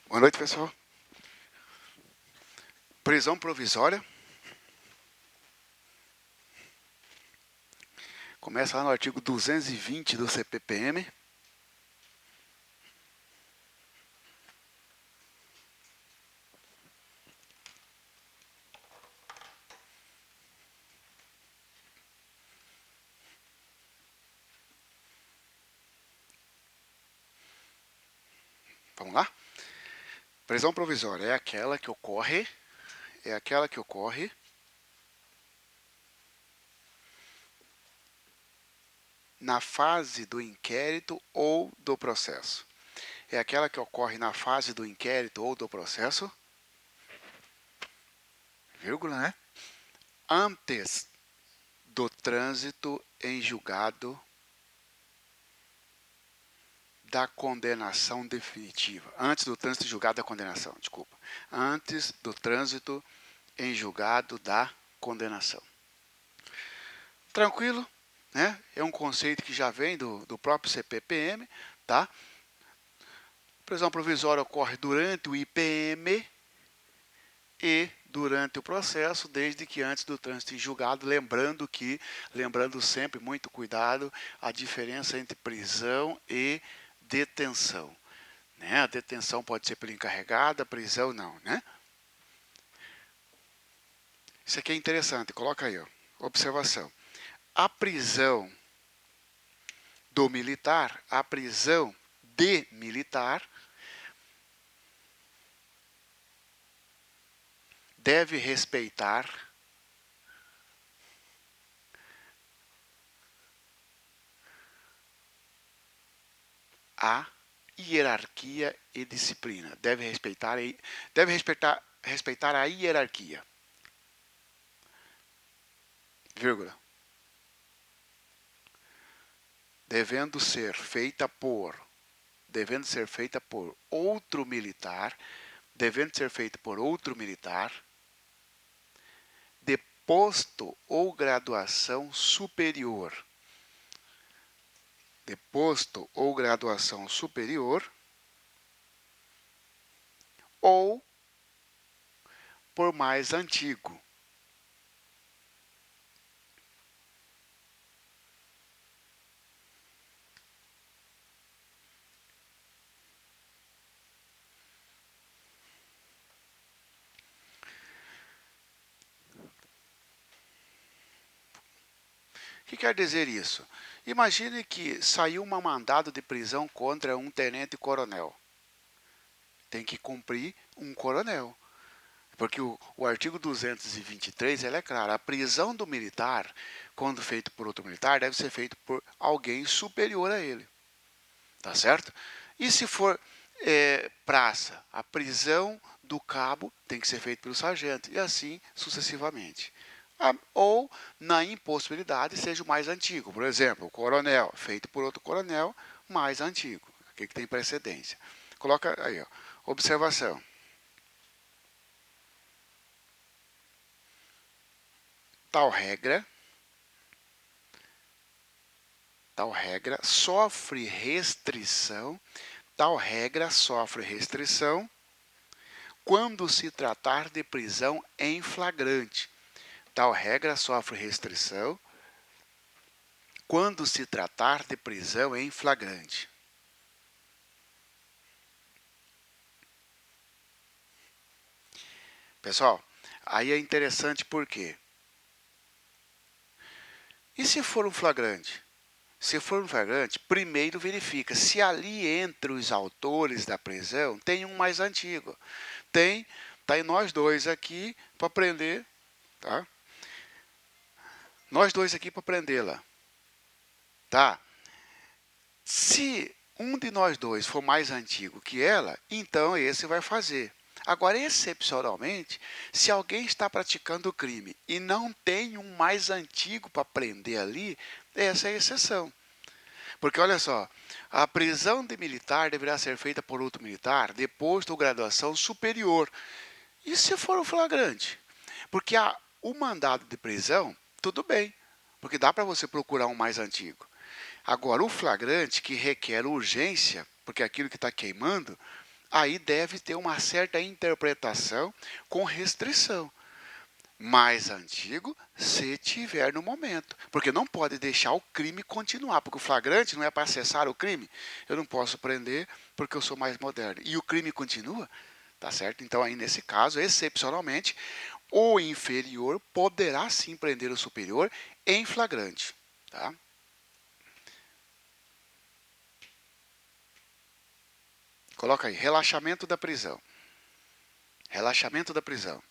Boa noite, pessoal. Prisão provisória. Começa lá no artigo 220 do CPPM. Vamos lá? Prisão provisória é aquela que ocorre na fase do inquérito ou do processo. É aquela que ocorre na fase do inquérito ou do processo, vírgula, né? Antes do trânsito em julgado da condenação definitiva. Antes do trânsito em julgado da condenação, desculpa. Antes do trânsito em julgado da condenação. Tranquilo? Né? É um conceito que já vem do próprio CPPM, tá? Prisão provisória ocorre durante o IPM e durante o processo, desde que antes do trânsito em julgado, lembrando sempre, muito cuidado, a diferença entre prisão e detenção. Né? A detenção pode ser pelo encarregado, a prisão não, né? Isso aqui é interessante, coloca aí, ó. Observação. A prisão do militar, a prisão de militar, deve respeitar a hierarquia e disciplina. Deve respeitar a hierarquia. Vírgula. Devendo ser feita por outro militar, de posto ou graduação superior. Ou por mais antigo. O que quer dizer isso? Imagine que saiu um mandado de prisão contra um tenente-coronel. Tem que cumprir um coronel. Porque o artigo 223 ele é claro, a prisão do militar, quando feito por outro militar, deve ser feito por alguém superior a ele. Tá certo? E se for praça, a prisão do cabo tem que ser feita pelo sargento, e assim sucessivamente. Ou, na impossibilidade, seja o mais antigo. Por exemplo, o coronel, feito por outro coronel, mais antigo. Aqui que tem precedência. Coloca aí, ó, observação. Tal regra sofre restrição quando se tratar de prisão em flagrante. Tal regra sofre restrição quando se tratar de prisão em flagrante. Pessoal, aí é interessante por quê? E se for um flagrante? Se for um flagrante, primeiro verifica se ali entre os autores da prisão tem um mais antigo. Tá aí nós dois aqui para prender, tá? Nós dois aqui para prendê-la, tá? Se um de nós dois for mais antigo que ela, então esse vai fazer. Agora, excepcionalmente, se alguém está praticando o crime e não tem um mais antigo para prender ali, essa é a exceção. Porque, olha só, a prisão de militar deverá ser feita por outro militar depois da graduação superior. E se for um flagrante? Porque o mandado de prisão, tudo bem, porque dá para você procurar um mais antigo. Agora, o flagrante, que requer urgência, porque aquilo que está queimando, aí deve ter uma certa interpretação com restrição. Mais antigo, se tiver no momento. Porque não pode deixar o crime continuar, porque o flagrante não é para cessar o crime. Eu não posso prender porque eu sou mais moderno. E o crime continua, tá certo? Então, aí nesse caso, excepcionalmente, o inferior poderá sim prender o superior em flagrante, tá? Coloca aí, relaxamento da prisão. Relaxamento da prisão.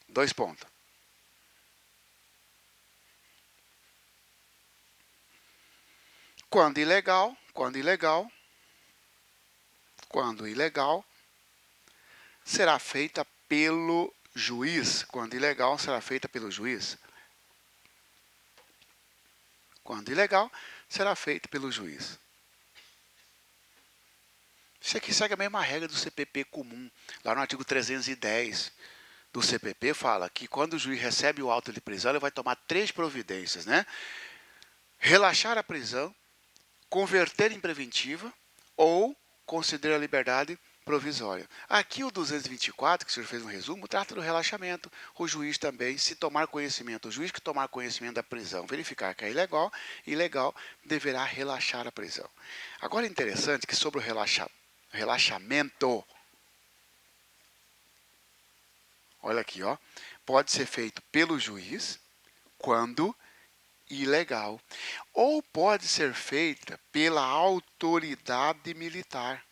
2 pontos. Quando ilegal, será feita pelo juiz. Quando ilegal, será feita pelo juiz. Quando ilegal, será feita pelo juiz. Isso aqui segue a mesma regra do CPP comum. Lá no artigo 310 do CPP fala que quando o juiz recebe o auto de prisão, ele vai tomar 3 providências, né? Relaxar a prisão, converter em preventiva ou conceder a liberdade provisória. Aqui o 224, que o senhor fez um resumo, trata do relaxamento. O juiz também, se tomar conhecimento, o juiz que tomar conhecimento da prisão, verificar que é ilegal, deverá relaxar a prisão. Agora é interessante que sobre o relaxamento, olha aqui, ó, pode ser feito pelo juiz quando ilegal, ou pode ser feita pela autoridade militar.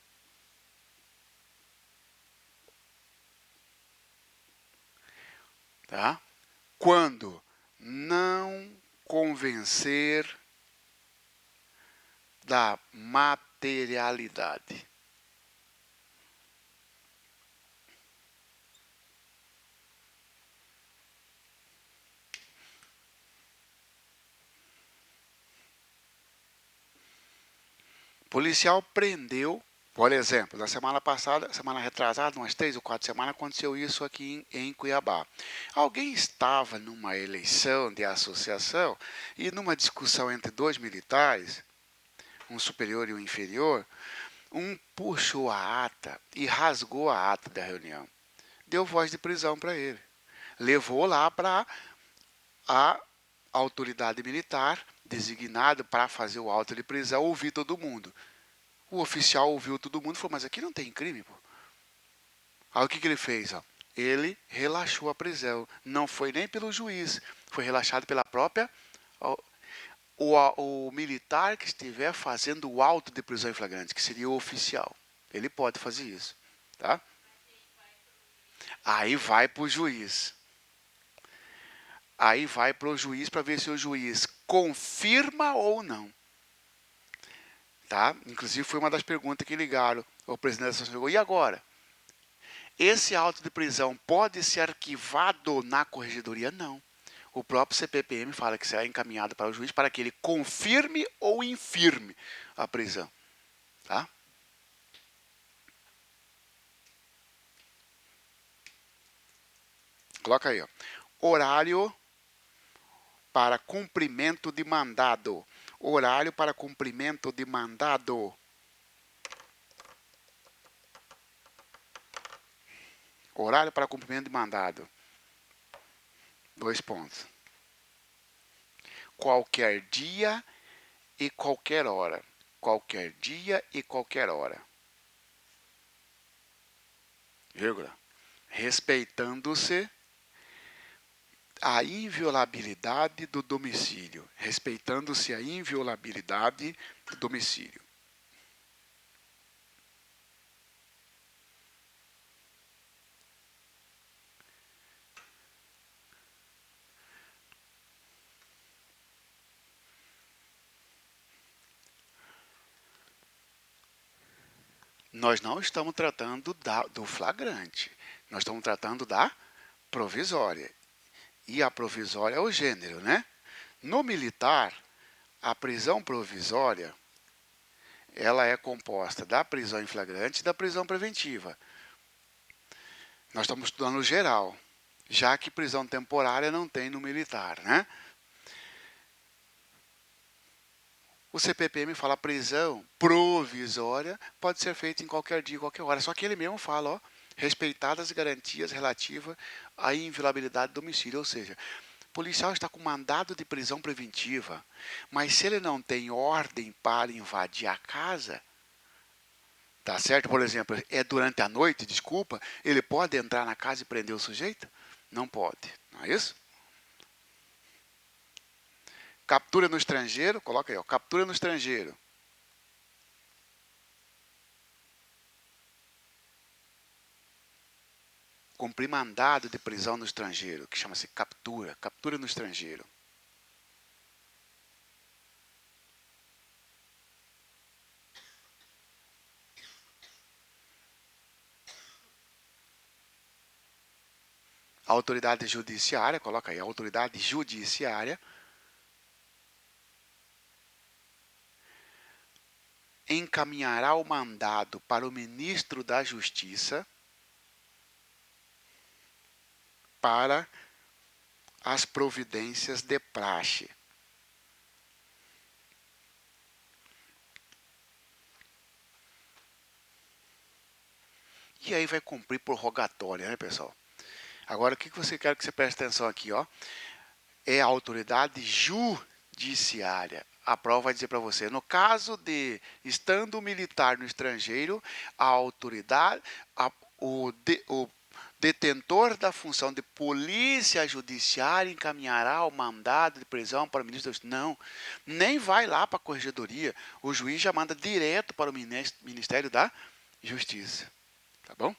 Tá? Quando não convencer da materialidade. Policial prendeu, por exemplo, na semana passada, semana retrasada, umas 3 ou 4 semanas, aconteceu isso aqui em Cuiabá. Alguém estava numa eleição de associação e numa discussão entre 2 militares, um superior e um inferior, um puxou a ata e rasgou a ata da reunião. Deu voz de prisão para ele. Levou lá para a autoridade militar designada para fazer o auto de prisão, ouvir todo mundo. O oficial ouviu todo mundo e falou, mas aqui não tem crime, pô. Aí o que ele fez? Ó? Ele relaxou a prisão. Não foi nem pelo juiz, foi relaxado pela própria... O militar que estiver fazendo o auto de prisão em flagrante, que seria o oficial. Ele pode fazer isso. Tá? Aí vai para o juiz. Aí vai para o juiz para ver se o juiz confirma ou não. Tá? Inclusive foi uma das perguntas que ligaram ao presidente da associação. E agora? Esse auto de prisão pode ser arquivado na corregedoria? Não. O próprio CPPM fala que será encaminhado para o juiz para que ele confirme ou infirme a prisão. Tá? Coloca aí, ó. Horário para cumprimento de mandado. Horário para cumprimento de mandado. Horário para cumprimento de mandado. 2 pontos. Qualquer dia e qualquer hora. Qualquer dia e qualquer hora. Vírgula. Respeitando-se a inviolabilidade do domicílio. Respeitando-se a inviolabilidade do domicílio. Nós não estamos tratando do flagrante. Nós estamos tratando da provisória. E a provisória é o gênero, né? No militar, a prisão provisória, ela é composta da prisão em flagrante e da prisão preventiva. Nós estamos estudando geral, já que prisão temporária não tem no militar, né? O CPPM fala prisão provisória pode ser feita em qualquer dia, qualquer hora. Só que ele mesmo fala, ó, respeitadas as garantias relativas à inviolabilidade do domicílio. Ou seja, o policial está com mandado de prisão preventiva, mas se ele não tem ordem para invadir a casa, tá certo? Por exemplo, é durante a noite, desculpa, ele pode entrar na casa e prender o sujeito? Não pode, não é isso? Captura no estrangeiro, coloca aí, ó, captura no estrangeiro. Cumprir mandado de prisão no estrangeiro, que chama-se captura, captura no estrangeiro. A autoridade judiciária, coloca aí, a autoridade judiciária encaminhará o mandado para o ministro da Justiça para as providências de praxe. E aí vai cumprir por rogatória, né, pessoal? Agora, o que você quer que você preste atenção aqui, ó? É a autoridade judiciária. A prova vai dizer para você, no caso de estando militar no estrangeiro, a autoridade, o detentor da função de polícia judiciária encaminhará o mandado de prisão para o ministro da Justiça. Não, nem vai lá para a corregedoria. O juiz já manda direto para o Ministério da Justiça. Tá bom?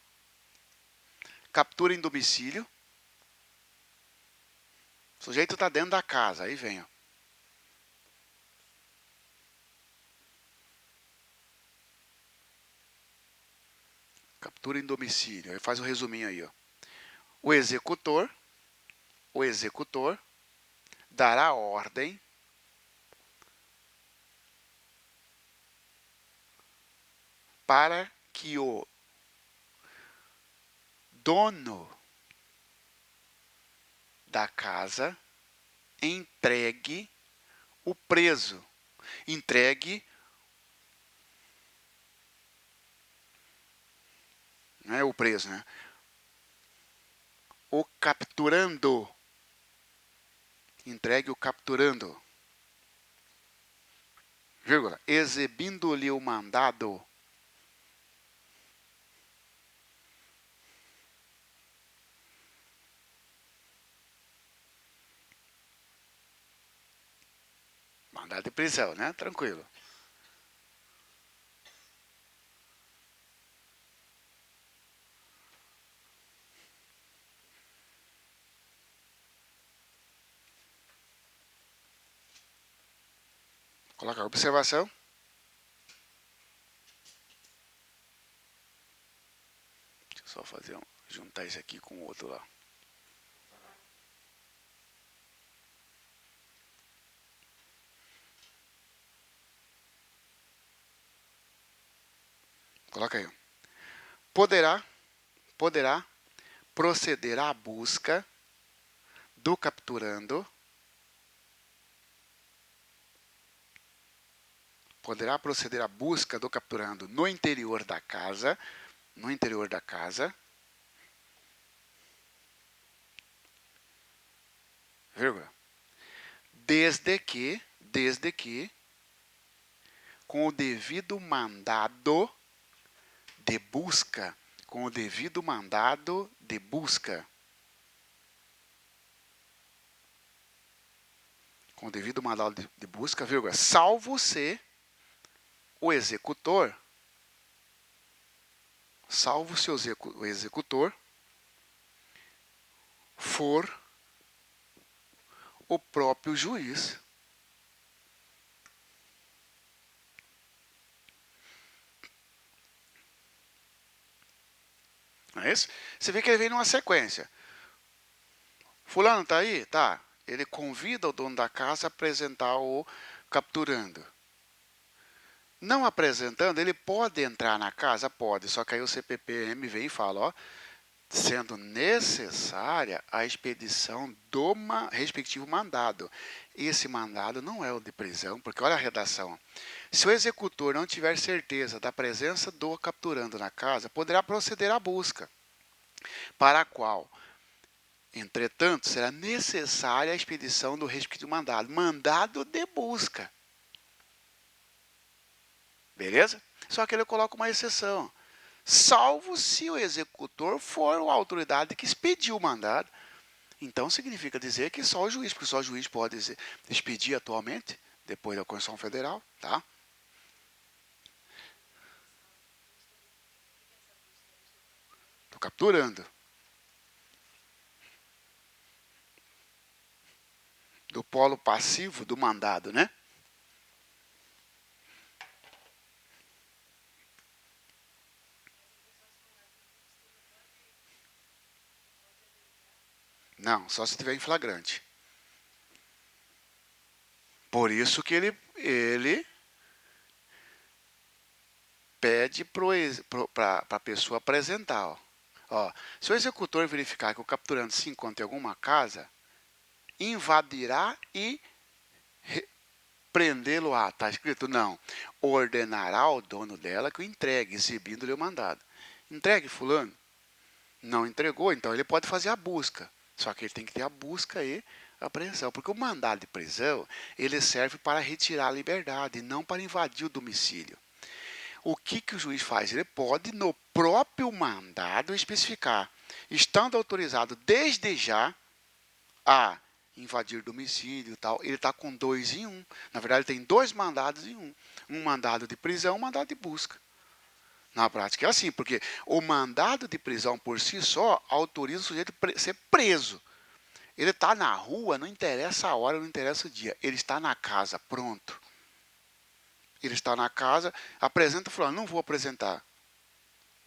Captura em domicílio. O sujeito está dentro da casa, aí vem, ó. Captura em domicílio. Aí faz o resuminho aí, ó. O executor dará ordem para que o dono da casa entregue o preso. Entregue, não é o preso, né? O capturando. Entregue o capturando. Vírgula. Exibindo-lhe o mandado. Mandado de prisão, né? Tranquilo. Coloca a observação. Deixa eu só fazer juntar isso aqui com o outro lá. Coloca aí. Poderá proceder à busca do capturando. Poderá proceder à busca do capturando no interior da casa. No interior da casa. Vírgula. Desde que, com o devido mandado de busca, com o devido mandado de busca, com o devido mandado de busca, vírgula, salvo se o executor, o executor for o próprio juiz. Não é isso? Você vê que ele vem numa sequência. Fulano está aí? Tá. Ele convida o dono da casa a apresentar o capturando. Não apresentando, ele pode entrar na casa? Pode. Só que aí o CPPM vem e fala, ó, sendo necessária a expedição do respectivo mandado. Esse mandado não é o de prisão, porque olha a redação. Se o executor não tiver certeza da presença do capturando na casa, poderá proceder à busca, para a qual, entretanto, será necessária a expedição do respectivo mandado. Mandado de busca. Beleza? Só que ele coloca uma exceção. Salvo se o executor for a autoridade que expediu o mandado. Então, significa dizer que só o juiz, porque só o juiz pode expedir atualmente, depois da Constituição Federal, tá? Estou capturando. Do polo passivo do mandado, né? Não, só se estiver em flagrante. Por isso que ele pede para a pessoa apresentar. Ó, se o executor verificar que o capturando se encontra em alguma casa, invadirá e prendê-lo-á. Está escrito? Não. Ordenará ao dono dela que o entregue, exibindo-lhe o mandado. Entregue fulano. Não entregou, então ele pode fazer a busca. Só que ele tem que ter a busca e a apreensão. Porque o mandado de prisão, ele serve para retirar a liberdade, não para invadir o domicílio. O que o juiz faz? Ele pode, no próprio mandado, especificar, estando autorizado desde já a invadir domicílio e tal. Ele está com 2 em 1. Na verdade, ele tem 2 mandados em 1. Um mandado de prisão e um mandado de busca. Na prática é assim, porque o mandado de prisão por si só autoriza o sujeito a ser preso. Ele está na rua, não interessa a hora, não interessa o dia. Ele está na casa, pronto. Ele está na casa, apresenta falando, não vou apresentar.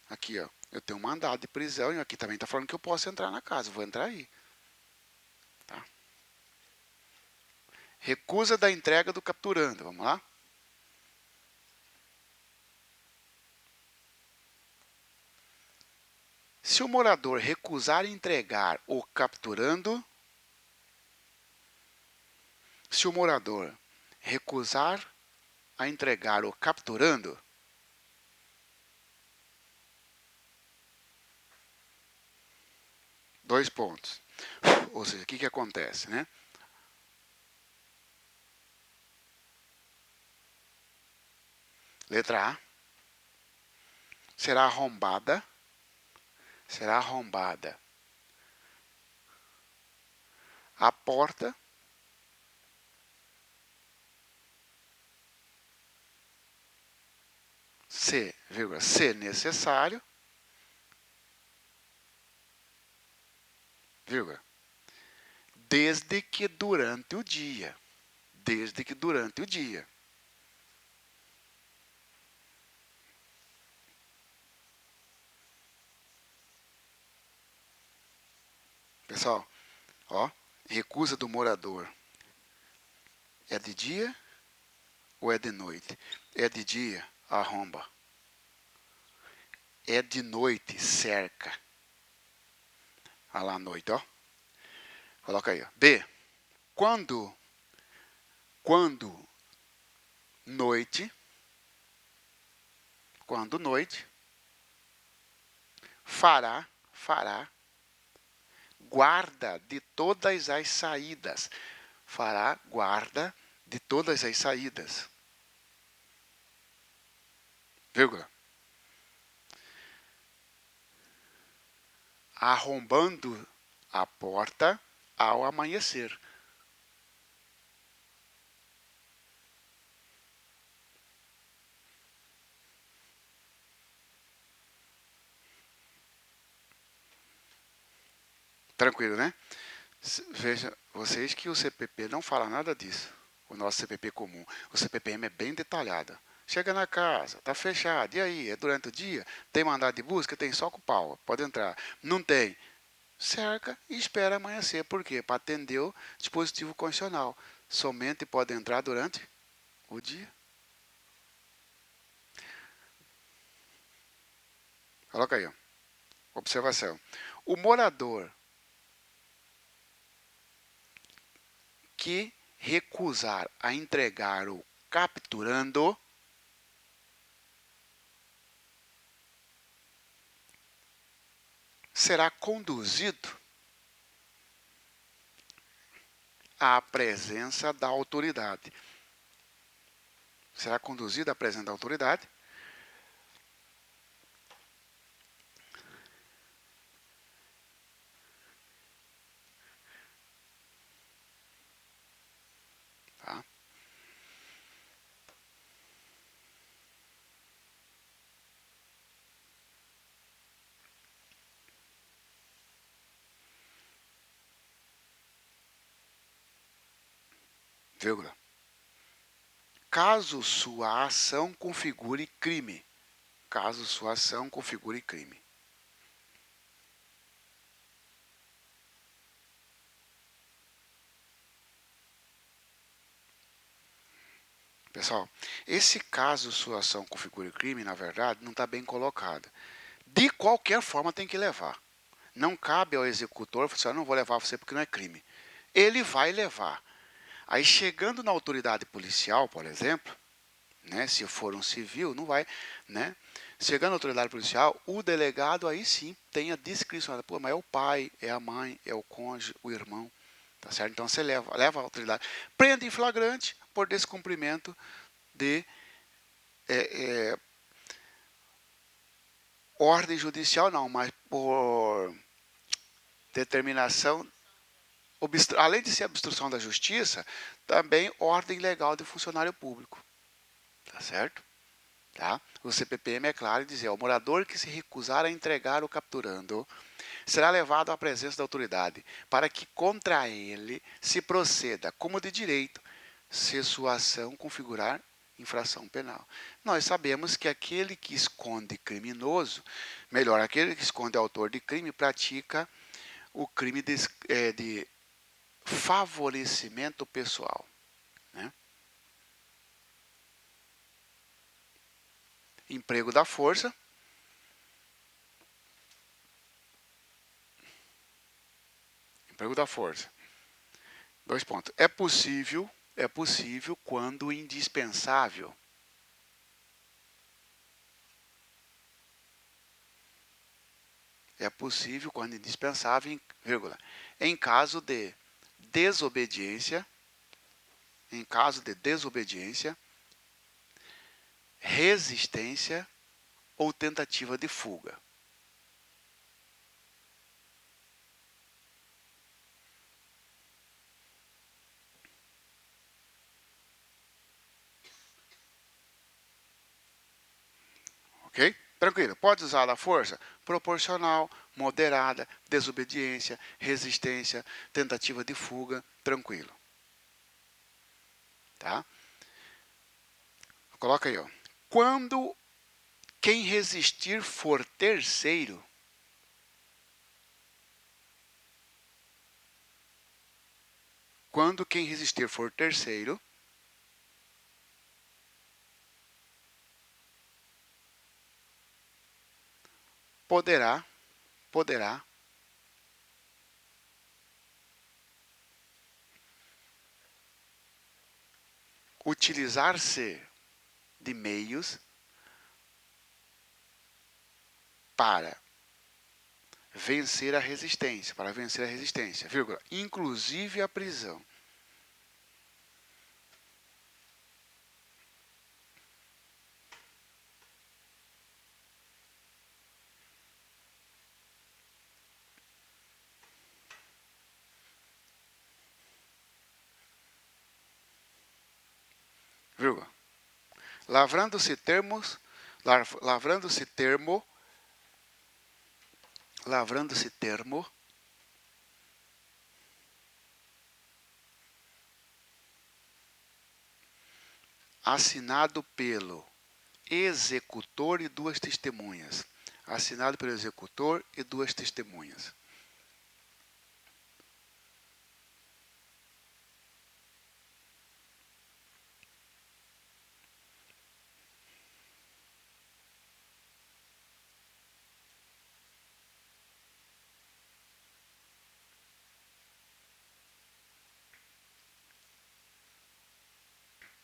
Aqui, ó, eu tenho um mandado de prisão e aqui também está falando que eu posso entrar na casa, vou entrar aí. Tá? Recusa da entrega do capturando, vamos lá? Se o morador recusar entregar o capturando, se o morador recusar a entregar o capturando, dois pontos. Ou seja, o que acontece, né? Letra A. Será arrombada a porta se necessário, vírgula, desde que durante o dia. Desde que durante o dia. Pessoal, ó, recusa do morador. É de dia ou é de noite? É de dia, arromba. É de noite, cerca. Olha lá à noite, ó. Coloca aí, ó. B. Quando noite, fará guarda de todas as saídas. Fará guarda de todas as saídas. Vírgula. Arrombando a porta ao amanhecer. Tranquilo, né? Veja vocês que o CPP não fala nada disso. O nosso CPP comum. O CPPM é bem detalhado. Chega na casa, está fechado. E aí? É durante o dia? Tem mandado de busca? Tem só com o pau. Pode entrar. Não tem. Cerca e espera amanhecer. Por quê? Para atender o dispositivo constitucional. Somente pode entrar durante o dia. Coloca aí. Ó. Observação. O morador que recusar a entregar o capturando será conduzido à presença da autoridade. Será conduzido à presença da autoridade. Tá? Vírgula. Caso sua ação configure crime. Caso sua ação configure crime. Pessoal, esse caso sua ação configure crime, na verdade, não está bem colocado. De qualquer forma tem que levar. Não cabe ao executor falar assim, eu não vou levar você porque não é crime. Ele vai levar. Aí chegando na autoridade policial, por exemplo, né, se for um civil, não vai, né? Chegando na autoridade policial, o delegado aí sim tem a discrição. Pô, mas é o pai, é a mãe, é o cônjuge, o irmão, tá certo? Então você leva a autoridade. Prende em flagrante por descumprimento de ordem judicial, não, mas por determinação, além de ser obstrução da justiça, também ordem legal de funcionário público, tá certo? Tá? O CPPM é claro em dizer, o morador que se recusar a entregar o capturando será levado à presença da autoridade para que contra ele se proceda como de direito, se sua ação configurar infração penal. Nós sabemos que aquele que esconde criminoso, melhor, aquele que esconde autor de crime, pratica o crime de favorecimento pessoal. Né? Emprego da força. Emprego da força. 2 pontos. É possível quando indispensável. É possível quando indispensável, vírgula, em caso de desobediência, resistência ou tentativa de fuga. Ok? Tranquilo. Pode usar a força proporcional, moderada, desobediência, resistência, tentativa de fuga, tranquilo. Tá? Coloca aí, ó. Quando quem resistir for terceiro, poderá utilizar-se de meios para vencer a resistência, vírgula, inclusive a prisão. Vírgula. Lavrando-se termo assinado pelo executor e duas testemunhas. Assinado pelo executor e duas testemunhas.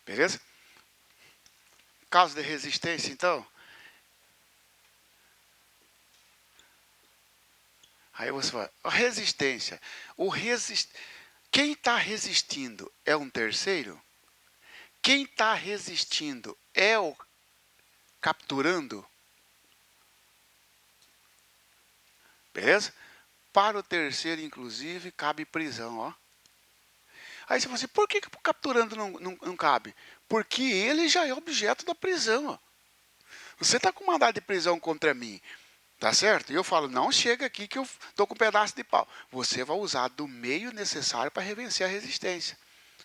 Beleza? Caso de resistência, então. Aí você vai. A resistência. Quem está resistindo é um terceiro? Quem está resistindo é o capturando? Beleza? Para o terceiro, inclusive, cabe prisão, ó. Aí você fala assim, por que o capturando não cabe? Porque ele já é objeto da prisão, ó. Você está com mandado de prisão contra mim, tá certo? E eu falo, não chega aqui que eu estou com um pedaço de pau. Você vai usar do meio necessário para revencer a resistência.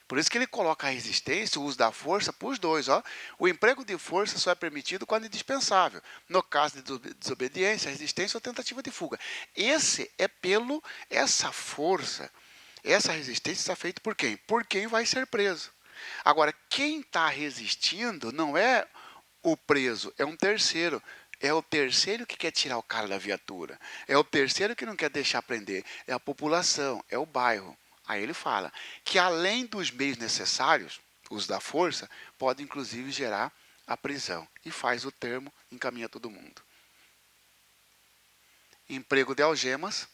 Por isso que ele coloca a resistência, o uso da força, para os dois. Ó. O emprego de força só é permitido quando é indispensável. No caso de desobediência, resistência ou tentativa de fuga. Essa força, essa resistência está feita por quem? Por quem vai ser preso. Agora, quem está resistindo não é o preso, é um terceiro. É o terceiro que quer tirar o cara da viatura. É o terceiro que não quer deixar prender. É a população, é o bairro. Aí ele fala que além dos meios necessários, uso da força, pode inclusive gerar a prisão. E faz o termo, encaminha todo mundo. Emprego de algemas.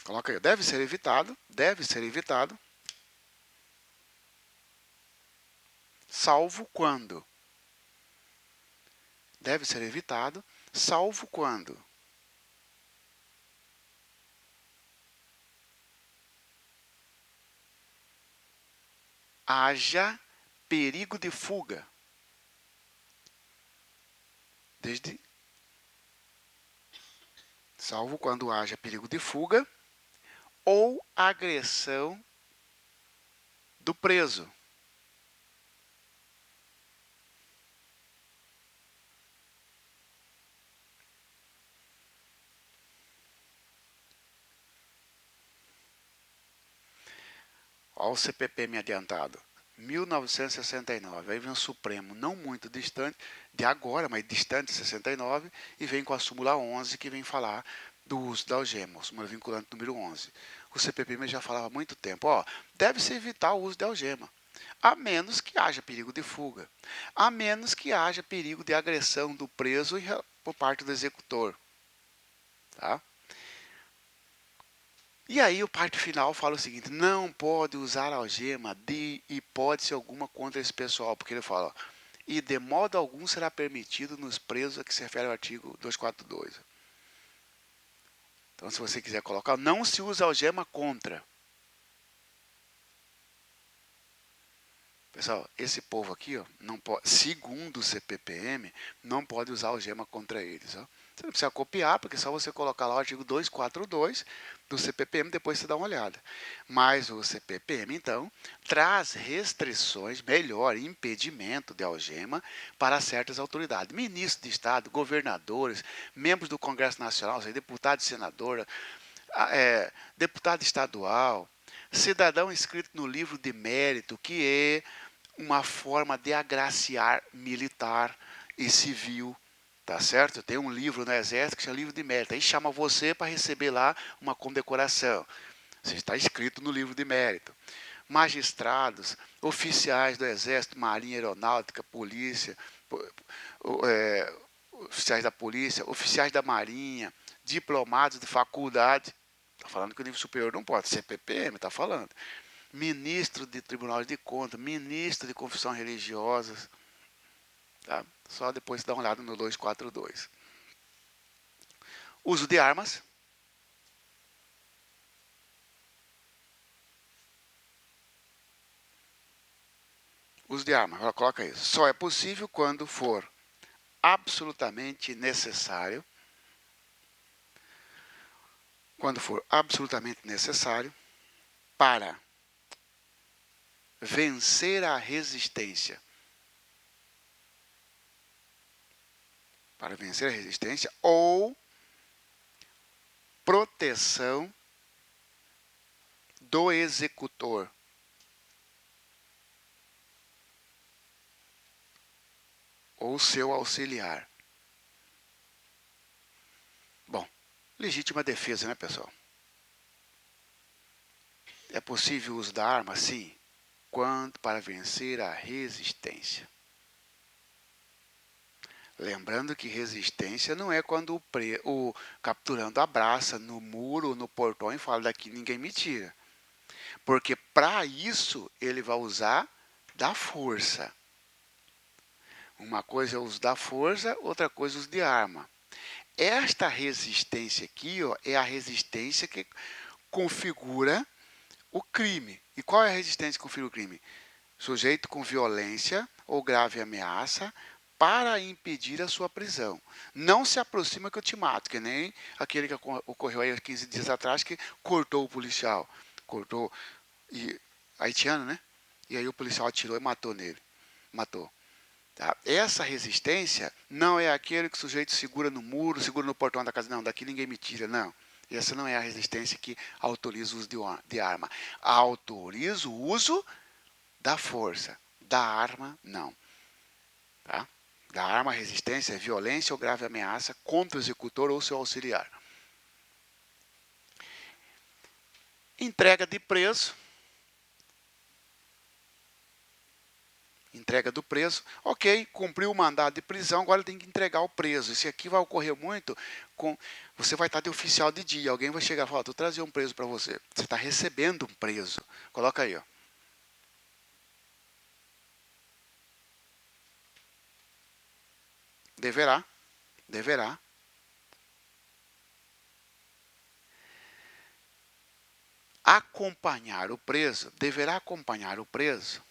Coloca aí, deve ser evitado, salvo quando. Deve ser evitado, salvo quando haja perigo de fuga. Salvo quando haja perigo de fuga ou agressão do preso. Olha o CPP adiantado. 1969. Aí vem o Supremo, não muito distante de agora, mas distante de 69, e vem com a súmula 11, que vem falar do uso da algema, súmula vinculante número 11. O CPP já falava há muito tempo, ó, deve-se evitar o uso de algema, a menos que haja perigo de fuga, a menos que haja perigo de agressão do preso por parte do executor. Tá? E aí o parte final fala o seguinte, não pode usar algema de hipótese alguma contra esse pessoal, porque ele fala, ó, e de modo algum será permitido nos presos a que se refere ao artigo 242. Então, se você quiser colocar, não se usa algema contra. Pessoal, esse povo aqui, ó, não pode, segundo o CPPM, não pode usar algema contra eles. Ó. Você não precisa copiar, porque é só você colocar lá o artigo 242 do CPPM, depois você dá uma olhada. Mas o CPPM, então, traz restrições, melhor, impedimento de algema para certas autoridades. Ministro de Estado, governadores, membros do Congresso Nacional, seja, deputado e senador, deputado estadual, cidadão inscrito no livro de mérito, que é uma forma de agraciar militar e civil, tá certo? Tem um livro no Exército que chama livro de mérito, aí chama você para receber lá uma condecoração. Você está inscrito no livro de mérito. Magistrados, oficiais do Exército, Marinha, Aeronáutica, Polícia, oficiais da Polícia, oficiais da Marinha, diplomados de faculdade. Está falando que o nível superior não pode, CPPM está falando. Ministro de Tribunal de Contas, ministro de Confissão Religiosas. Tá? Só depois dá uma olhada no 242. Uso de armas. Uso de armas, ela coloca isso. Só é possível quando for absolutamente necessário. Quando for absolutamente necessário para vencer a resistência. Para vencer a resistência ou proteção do executor. Ou seu auxiliar. Bom, Legítima defesa, né, pessoal? É possível o uso da arma? Sim. Quando para vencer a resistência. Lembrando que resistência não é quando o capturando abraça no muro, no portão e fala: daqui ninguém me tira. Porque para isso ele vai usar da força. Uma coisa é o uso da força, outra coisa é o uso de arma. Esta resistência aqui, ó, é a resistência que configura o crime. E qual é a resistência que configura o crime? Sujeito com violência ou grave ameaça para impedir a sua prisão. Não se aproxima que eu te mato, que nem aquele que ocorreu aí 15 dias atrás, que cortou o policial. Cortou, haitiano, né? E aí o policial atirou e matou nele. Matou. Tá? Essa resistência não é aquele que o sujeito segura no muro, segura no portão da casa. Não, daqui ninguém me tira, não. Essa não é a resistência que autoriza o uso de arma. Autoriza o uso da força. Da arma, não. Tá? Da arma, resistência é violência ou grave ameaça contra o executor ou seu auxiliar. Entrega de preso. Entrega do preso. Ok, cumpriu o mandado de prisão, agora tem que entregar o preso. Isso aqui vai ocorrer muito com... Você vai estar de oficial de dia. Alguém vai chegar e falar: estou trazendo um preso para você. Você está recebendo um preso. Coloca aí, ó. Deverá. Deverá. Acompanhar o preso. Deverá acompanhar o preso.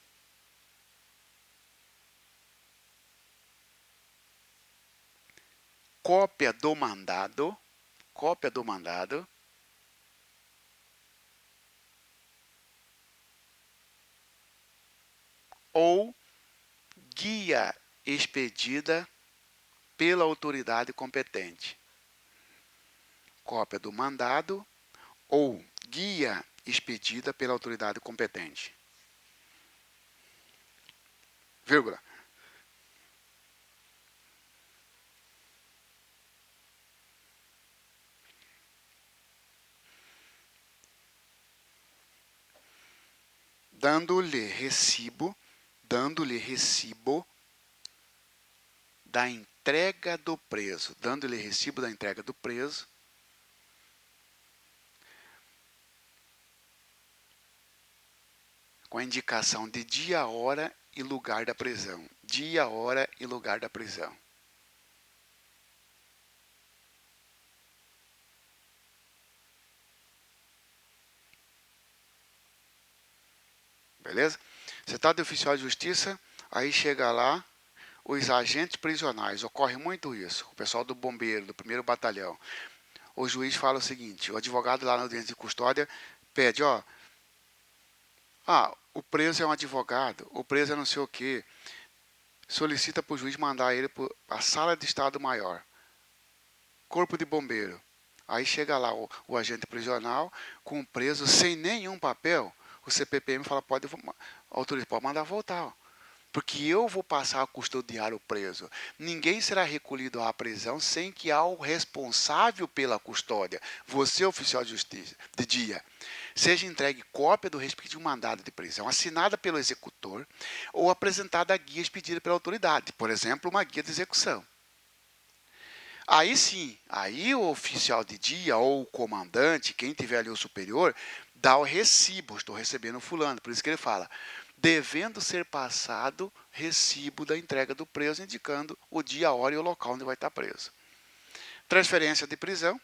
Cópia do mandado. Cópia do mandado. Ou guia expedida pela autoridade competente. Cópia do mandado ou guia expedida pela autoridade competente. Vírgula. Dando-lhe recibo da entrega do preso, dando-lhe recibo da entrega do preso, com a indicação de dia, hora e lugar da prisão. Dia, hora e lugar da prisão. Beleza? Você está de oficial de justiça, aí chega lá, os agentes prisionais, ocorre muito isso, o pessoal do bombeiro, do 1º batalhão. O juiz fala o seguinte, o advogado lá na audiência de custódia pede, ó, o preso é um advogado, o preso é não sei o quê, solicita para o juiz mandar ele para a sala de estado maior, corpo de bombeiro. Aí chega lá o agente prisional com o preso sem nenhum papel, o CPPM fala, autoriza, pode mandar voltar, ó. Porque eu vou passar a custodiar o preso. Ninguém será recolhido à prisão sem que há o responsável pela custódia, você, oficial de justiça, de dia, seja entregue cópia do respectivo mandado de prisão, assinada pelo executor, ou apresentada a guia expedida pela autoridade, por exemplo, uma guia de execução. Aí sim, aí o oficial de dia ou o comandante, quem tiver ali o superior, dá o recibo, estou recebendo fulano, por isso que ele fala, devendo ser passado recibo da entrega do preso, indicando o dia, a hora e o local onde vai estar preso. Transferência de prisão.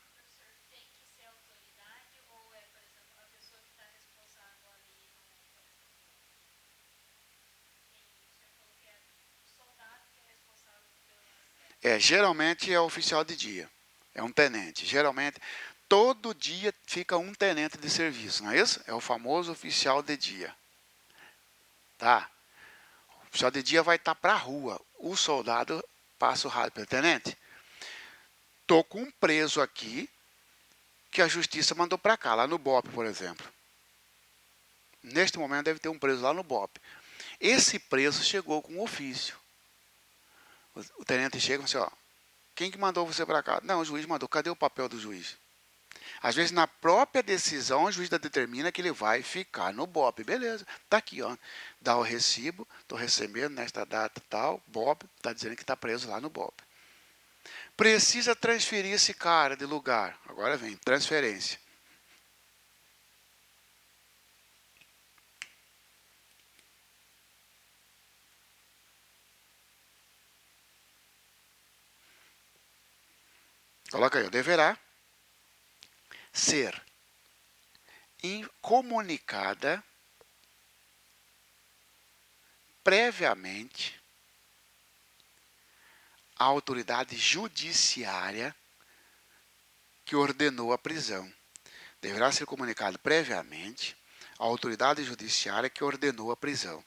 Geralmente é oficial de dia, é um tenente. Geralmente, todo dia fica um tenente de serviço, não é isso? É o famoso oficial de dia. Tá? O oficial de dia vai estar para a rua. O soldado passa o rádio para o tenente. Estou com um preso aqui que a justiça mandou para cá, lá no BOP, por exemplo. Neste momento deve ter um preso lá no BOP. Esse preso chegou com um ofício. O tenente chega e fala assim, ó, quem que mandou você para cá? Não, o juiz mandou. Cadê o papel do juiz? Às vezes, na própria decisão, o juiz determina que ele vai ficar no BOP. Beleza, está aqui, ó. Dá o recibo, estou recebendo nesta data tal, BOP, está dizendo que está preso lá no BOP. Precisa transferir esse cara de lugar. Agora vem, transferência. Coloca aí, deverá ser comunicada previamente à autoridade judiciária que ordenou a prisão. Deverá ser comunicado previamente à autoridade judiciária que ordenou a prisão.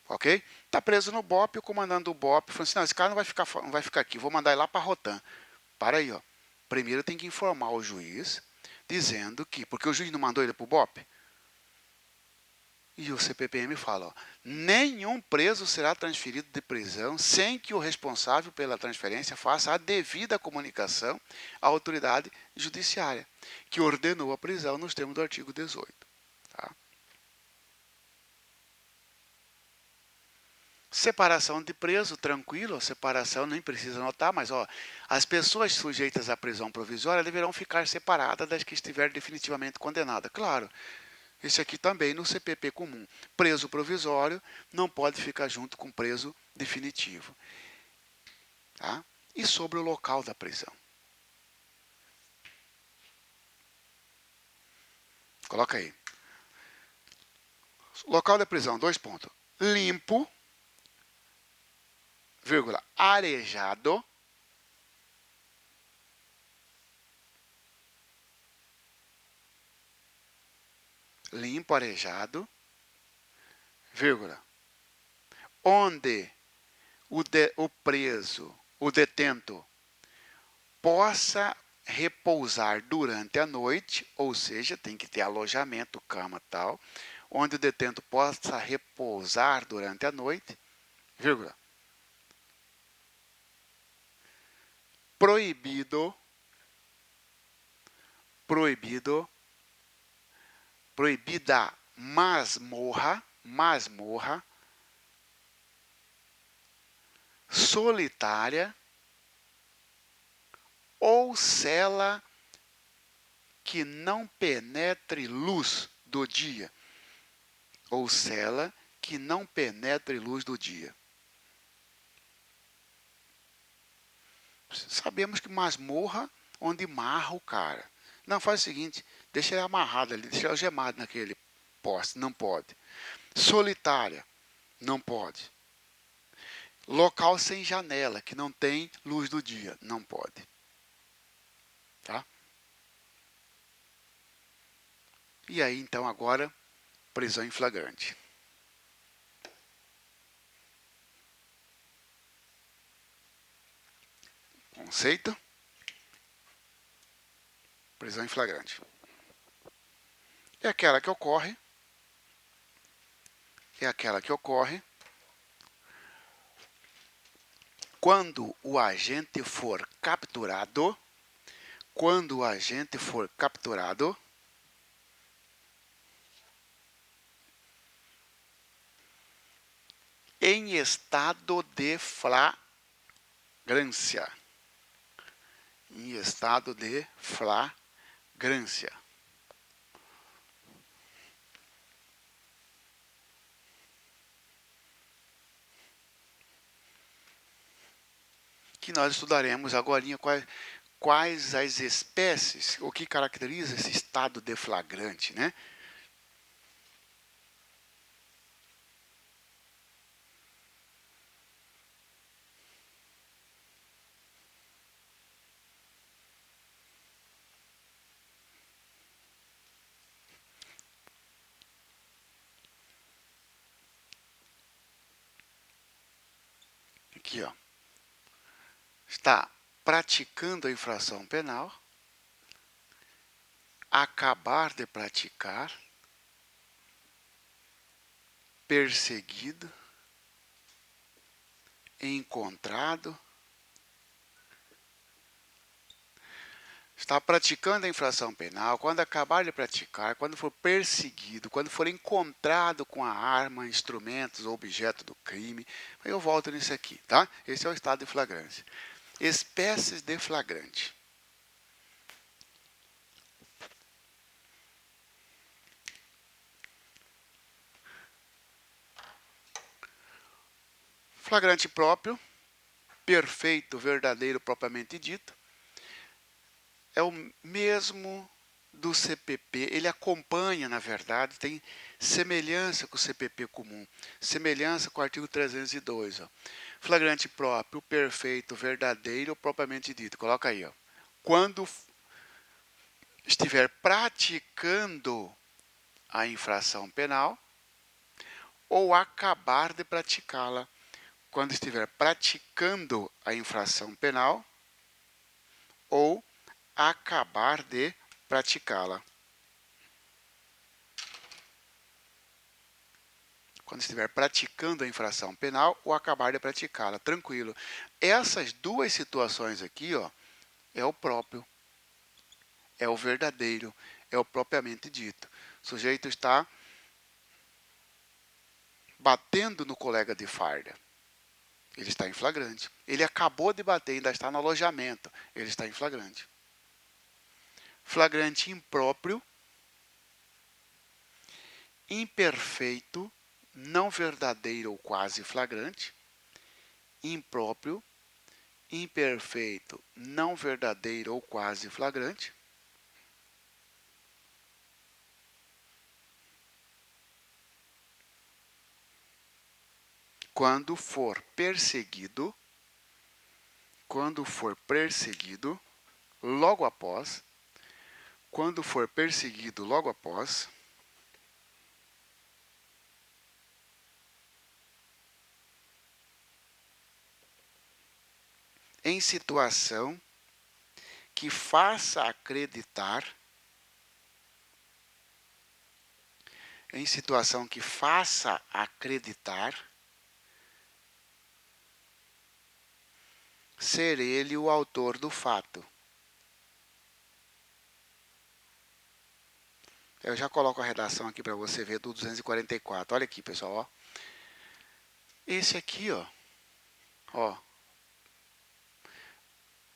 Ok? Está preso no BOP, o comandante do BOP falou assim, não, esse cara não vai ficar aqui, vou mandar ele lá para a Rotan. Para aí, ó. Primeiro tem que informar o juiz, dizendo que, porque o juiz não mandou ele para o BOP, e o CPPM fala, ó, nenhum preso será transferido de prisão sem que o responsável pela transferência faça a devida comunicação à autoridade judiciária, que ordenou a prisão nos termos do artigo 18. Tá? Separação de preso, tranquilo, separação nem precisa anotar, mas ó, as pessoas sujeitas à prisão provisória deverão ficar separadas das que estiverem definitivamente condenadas. Claro, esse aqui também no CPP comum. Preso provisório não pode ficar junto com preso definitivo. Tá? E sobre o local da prisão. Coloca aí. Local da prisão, 2 pontos. Limpo, vírgula, arejado, limpo, arejado, vírgula, onde o preso, o detento, possa repousar durante a noite, ou seja, tem que ter alojamento, cama e tal, onde o detento possa repousar durante a noite, vírgula, proibida masmorra, solitária ou cela que não penetre luz do dia. Ou cela que não penetre luz do dia. Sabemos que masmorra, onde marra o cara. Não, faz o seguinte, deixa ele amarrado ali, deixa ele algemado naquele poste, não pode. Solitária, não pode. Local sem janela, que não tem luz do dia, não pode. Tá? E aí, então, agora, prisão em flagrante. Conceito? Prisão em flagrante. É aquela que ocorre quando o agente for capturado, em estado de flagrância. Em estado de flagrância. Que nós estudaremos agora quais as espécies, o que caracteriza esse estado de flagrante, né? Aqui, ó. Está praticando a infração penal, acabar de praticar, perseguido, encontrado, está praticando a infração penal, quando acabar de praticar, quando for perseguido, quando for encontrado com a arma, instrumentos ou objeto do crime, aí eu volto nisso aqui, tá? Esse é o estado de flagrância. Espécies de flagrante. Flagrante próprio, perfeito, verdadeiro, propriamente dito, é o mesmo do CPP, ele acompanha, na verdade, tem semelhança com o CPP comum, semelhança com o artigo 302. Ó. Flagrante próprio, perfeito, verdadeiro, propriamente dito. Coloca aí. Ó. Quando estiver praticando a infração penal ou acabar de praticá-la. Quando estiver praticando a infração penal ou acabar de praticá-la. Quando estiver praticando a infração penal ou acabar de praticá-la, tranquilo. Essas duas situações aqui, ó, é o próprio, é o verdadeiro, é o propriamente dito. O sujeito está batendo no colega de farda. Ele está em flagrante. Ele acabou de bater, ainda está no alojamento. Ele está em flagrante. Flagrante impróprio, imperfeito, não verdadeiro ou quase flagrante, impróprio, imperfeito, não verdadeiro ou quase flagrante, quando for perseguido, logo após, em situação que faça acreditar, ser ele o autor do fato. Eu já coloco a redação aqui para você ver do 244. Olha aqui, pessoal. Ó. Esse aqui, ó,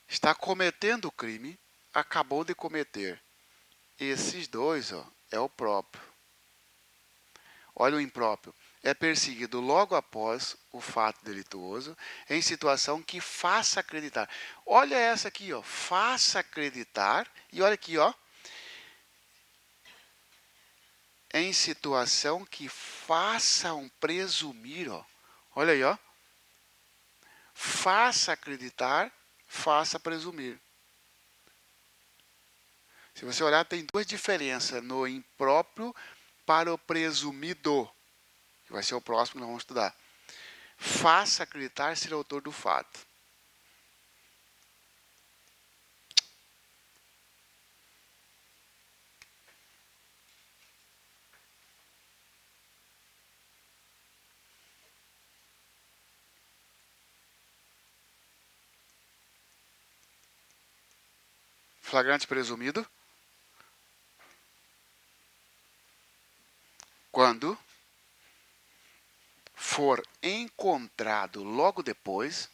está cometendo o crime, acabou de cometer. Esses dois, ó, é o próprio. Olha o impróprio. É perseguido logo após o fato delituoso, em situação que faça acreditar. Olha essa aqui, ó, faça acreditar. E olha aqui, ó, em situação que façam presumir, ó. Olha aí, ó. Faça acreditar, faça presumir. Se você olhar, tem duas diferenças no impróprio para o presumido, que vai ser o próximo que nós vamos estudar. Faça acreditar ser autor do fato. Flagrante presumido. Quando for encontrado logo depois,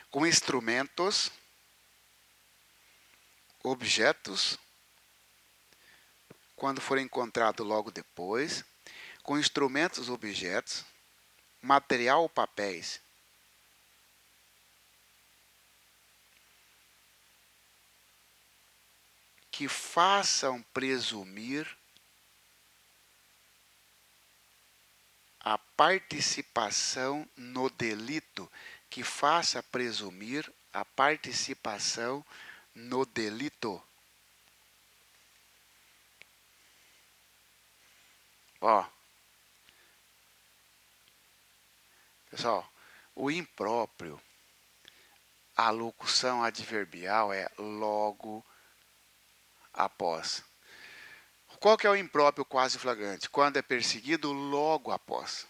com instrumentos, objetos, quando for encontrado logo depois, com instrumentos, objetos, material ou papéis, que façam presumir a participação no delito, que faça presumir a participação no delito. Ó, pessoal, o impróprio, a locução adverbial é logo após. Qual que é o impróprio quase flagrante? Quando é perseguido logo após.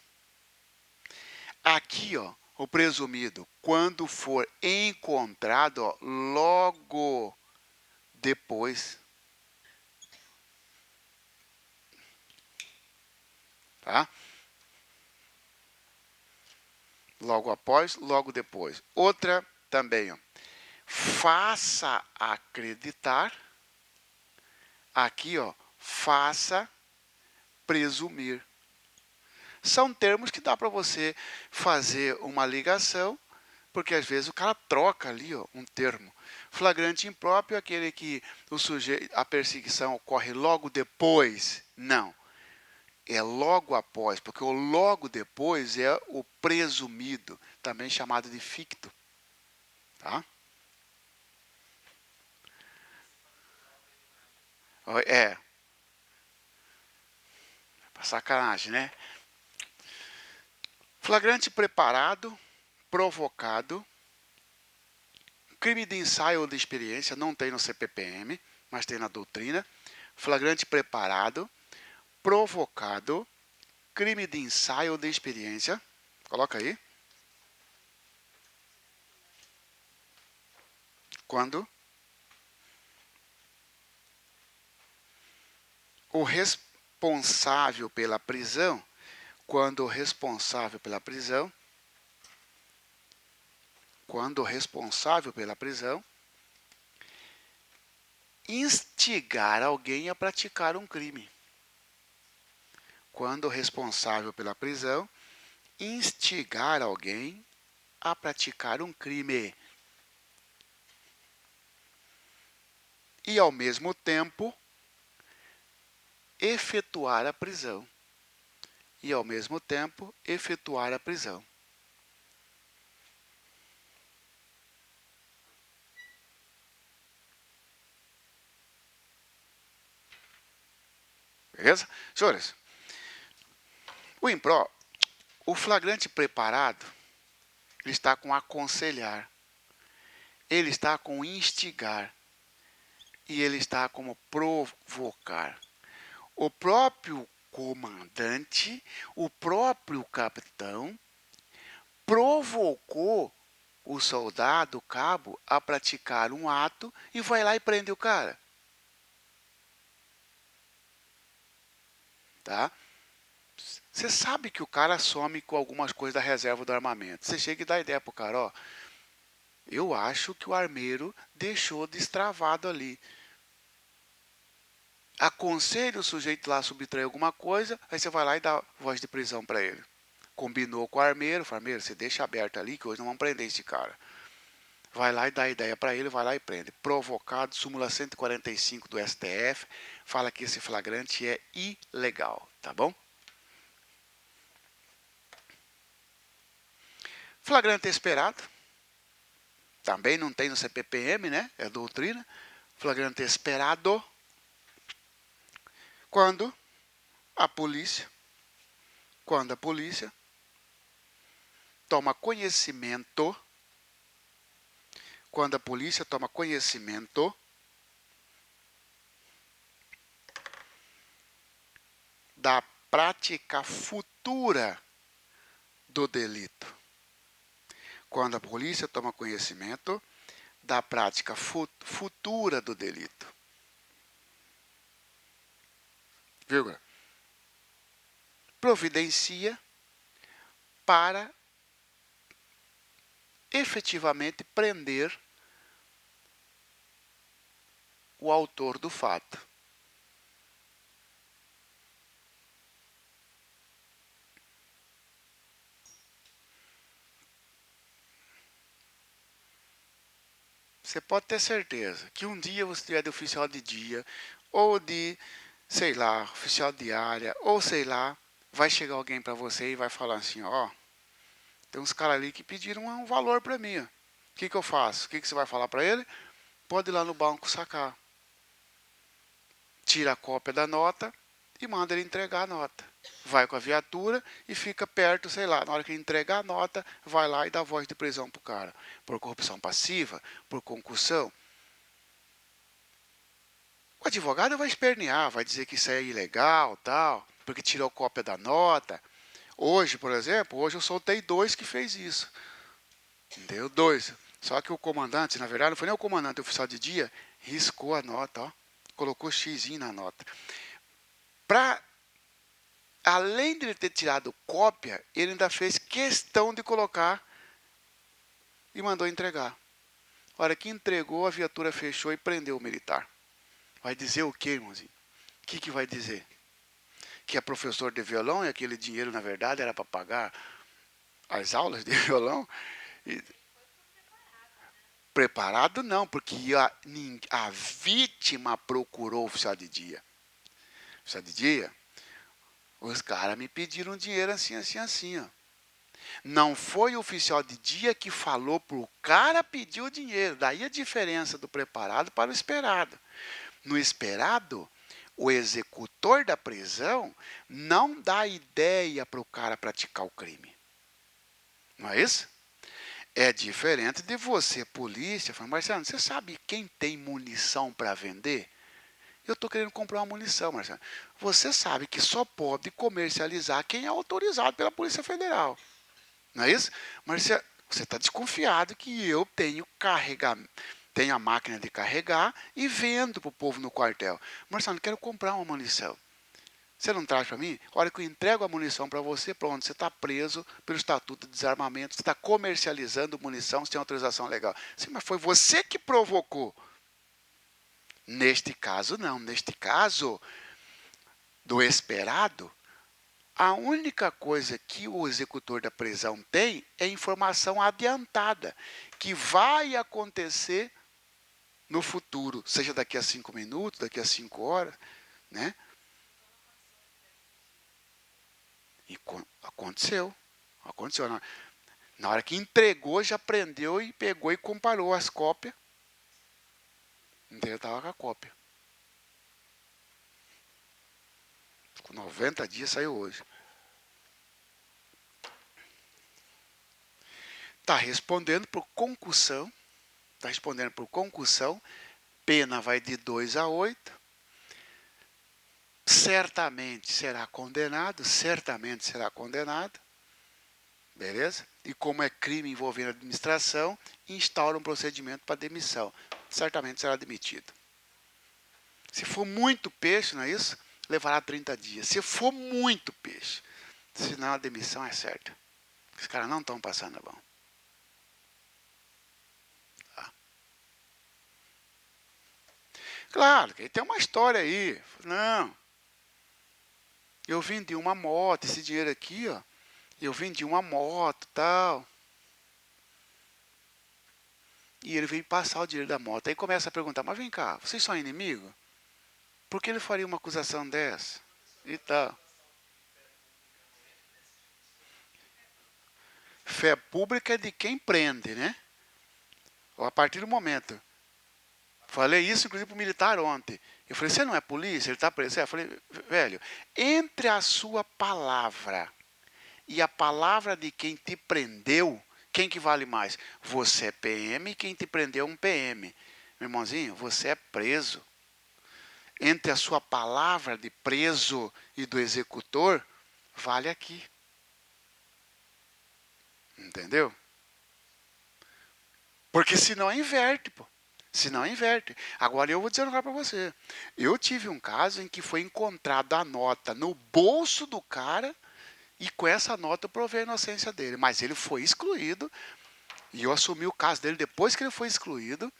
Aqui, ó, o presumido, quando for encontrado, ó, logo depois. Tá? Logo após, logo depois. Outra também, ó. Faça acreditar. Aqui, ó, faça presumir. São termos que dá para você fazer uma ligação, porque às vezes o cara troca ali, ó, um termo. Flagrante impróprio é aquele que a perseguição ocorre logo depois. Não. É logo após, porque o logo depois é o presumido, também chamado de ficto. Tá? É. Sacanagem, né? Flagrante preparado, provocado, crime de ensaio ou de experiência, não tem no CPPM, mas tem na doutrina. Flagrante preparado, provocado, crime de ensaio ou de experiência. Coloca aí. Quando o responsável pela prisão, quando o responsável pela prisão instigar alguém a praticar um crime. Quando o responsável pela prisão instigar alguém a praticar um crime. E, ao mesmo tempo, efetuar a prisão. E, ao mesmo tempo, efetuar a prisão. Beleza? Senhores, o flagrante preparado, ele está com aconselhar. Ele está com instigar. E ele está como provocar. O próprio comandante, o próprio capitão, provocou o soldado, o cabo, a praticar um ato e vai lá e prende o cara. Tá? Você sabe que o cara some com algumas coisas da reserva do armamento. Você chega e dá ideia pro cara, ó. Eu acho que o armeiro deixou destravado ali. Aconselha o sujeito lá a subtrair alguma coisa, aí você vai lá e dá voz de prisão para ele. Combinou com o armeiro, você deixa aberto ali que hoje não vamos prender esse cara. Vai lá e dá ideia para ele, vai lá e prende. Provocado, súmula 145 do STF, fala que esse flagrante é ilegal, tá bom? Flagrante esperado, também não tem no CPPM, né? É doutrina. Flagrante esperado, quando a polícia toma conhecimento, da prática futura do delito. Quando a polícia toma conhecimento da prática futura do delito. Vírgula. Providencia para efetivamente prender o autor do fato. Você pode ter certeza que um dia você tiver de oficial de dia, ou de, sei lá, oficial de área, ou sei lá, vai chegar alguém para você e vai falar assim, ó, tem uns caras ali que pediram um valor para mim. O que eu faço? O que você vai falar para ele? Pode ir lá no banco sacar. Tira a cópia da nota e manda ele entregar a nota. Vai com a viatura e fica perto, sei lá, na hora que ele entregar a nota, vai lá e dá voz de prisão pro cara. Por corrupção passiva, por concussão. O advogado vai espernear, vai dizer que isso é ilegal, tal, porque tirou cópia da nota. Hoje, por exemplo, hoje eu soltei 2 que fez isso. Entendeu? 2. Só que o comandante, na verdade, não foi nem o comandante, o oficial de dia, riscou a nota, ó, colocou X na nota. Para, além de ele ter tirado cópia, ele ainda fez questão de colocar e mandou entregar. A hora que entregou, a viatura fechou e prendeu o militar. Vai dizer o quê, irmãozinho? O que vai dizer? Que é professor de violão e aquele dinheiro, na verdade, era para pagar as aulas de violão? E, preparado não, porque a vítima procurou o oficial de dia. O oficial de dia, os caras me pediram dinheiro assim, assim, assim. Ó. Não foi o oficial de dia que falou para o cara pedir o dinheiro. Daí a diferença do preparado para o esperado. No esperado, o executor da prisão não dá ideia para o cara praticar o crime. Não é isso? É diferente de você, polícia, falar, Marcelo, você sabe quem tem munição para vender? Eu estou querendo comprar uma munição, Marcelo. Você sabe que só pode comercializar quem é autorizado pela Polícia Federal. Não é isso? Marcelo, você está desconfiado que eu tenho tenho a máquina de carregar e vendo para o povo no quartel. Marcelo, eu quero comprar uma munição. Você não traz para mim? A hora que eu entrego a munição para você, pronto, você está preso pelo Estatuto de Desarmamento, você está comercializando munição sem autorização legal. Sim, mas foi você que provocou. Neste caso, não. Neste caso, do esperado, a única coisa que o executor da prisão tem é informação adiantada, que vai acontecer no futuro, seja daqui a 5 minutos, daqui a 5 horas, né? E aconteceu. Aconteceu. Na hora que entregou, já prendeu e pegou e comparou as cópias. Então, eu estava com a cópia. Com 90 dias, saiu hoje. Está respondendo por concussão. Está respondendo por concussão. Pena vai de 2 a 8. Certamente será condenado. Certamente será condenado. Beleza? E como é crime envolvendo administração, instaura um procedimento para demissão. Certamente será demitido. Se for muito peixe, não é isso? Levará 30 dias. Se for muito peixe, senão a demissão é certa. Os caras não estão passando a mão. Tá? Claro, que tem uma história aí. Não. Eu vendi uma moto, esse dinheiro aqui, ó. Eu vendi uma moto, tal. E ele veio passar o dinheiro da moto. Aí começa a perguntar, mas vem cá, vocês são inimigos? Por que ele faria uma acusação dessa? E tal. Fé pública é de quem prende, né? Ou a partir do momento. Falei isso, inclusive, para o militar ontem. Eu falei, você não é polícia? Ele está preso? Eu falei, velho, entre a sua palavra e a palavra de quem te prendeu, quem que vale mais? Você é PM e quem te prendeu é um PM. Meu irmãozinho, você é preso. Entre a sua palavra de preso e do executor, vale aqui. Entendeu? Porque senão inverte, pô. Senão inverte. Agora eu vou dizer um negócio para você. Eu tive um caso em que foi encontrada a nota no bolso do cara e com essa nota eu provei a inocência dele. Mas ele foi excluído e eu assumi o caso dele depois que ele foi excluído.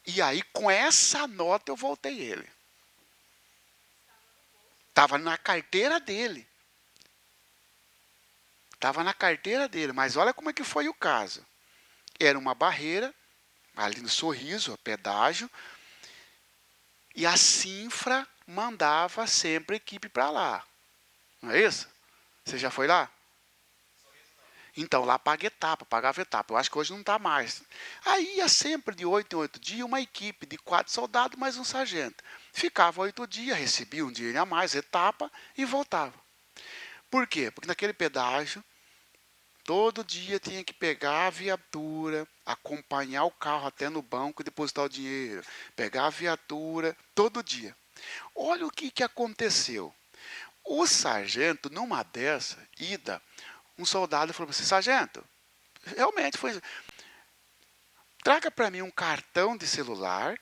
E aí com essa nota eu voltei ele. Estava na carteira dele. Estava na carteira dele. Mas olha como é que foi o caso. Era uma barreira, ali no Sorriso, a pedágio, e a Sinfra mandava sempre equipe para lá. Não é isso? Você já foi lá? Então, lá pagava etapa. Eu acho que hoje não está mais. Aí ia sempre de 8 em 8 dias uma equipe de 4 soldados mais um sargento. Ficava 8 dias, recebia um dia a mais, etapa, e voltava. Por quê? Porque naquele pedágio todo dia tinha que pegar a viatura, acompanhar o carro até no banco e depositar o dinheiro. Pegar a viatura, todo dia. Olha o que aconteceu. O sargento, numa dessa ida, um soldado falou assim, sargento, realmente foi... Traga para mim um cartão de celular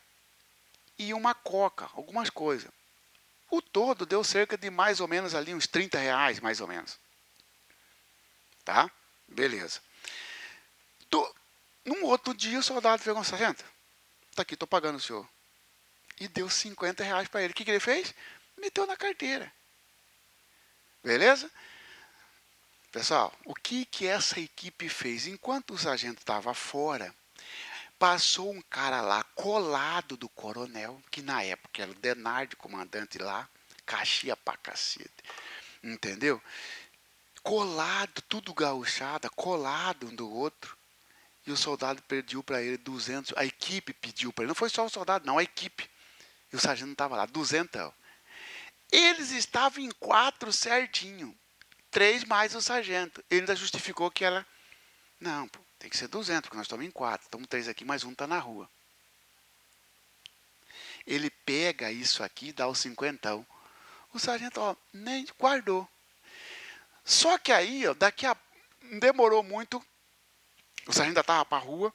e uma coca, algumas coisas. O todo deu cerca de mais ou menos ali uns R$ 30, mais ou menos. Tá? Beleza. Num outro dia, o soldado pegou, sargento, tá aqui, estou pagando o senhor. E deu R$ 50 para ele. O que ele fez? Meteu na carteira. Beleza? Pessoal, o que essa equipe fez? Enquanto o sargento estava fora, passou um cara lá, colado do coronel, que na época era o Denardi, comandante lá, caxia pra cacete. Entendeu? Colado, tudo gauchada, colado um do outro. E o soldado pediu para ele 200, a equipe pediu para ele, não foi só o soldado, não, a equipe. E o sargento estava lá, 200. Eles estavam em 4 certinho, 3 mais o sargento. Ele ainda justificou que era, não, pô, tem que ser 200, porque nós estamos em 4, estamos 3 aqui, mais um está na rua. Ele pega isso aqui, dá o 50. O sargento, ó, nem guardou. Só que aí, ó, demorou muito, o sargento ainda estava para a rua,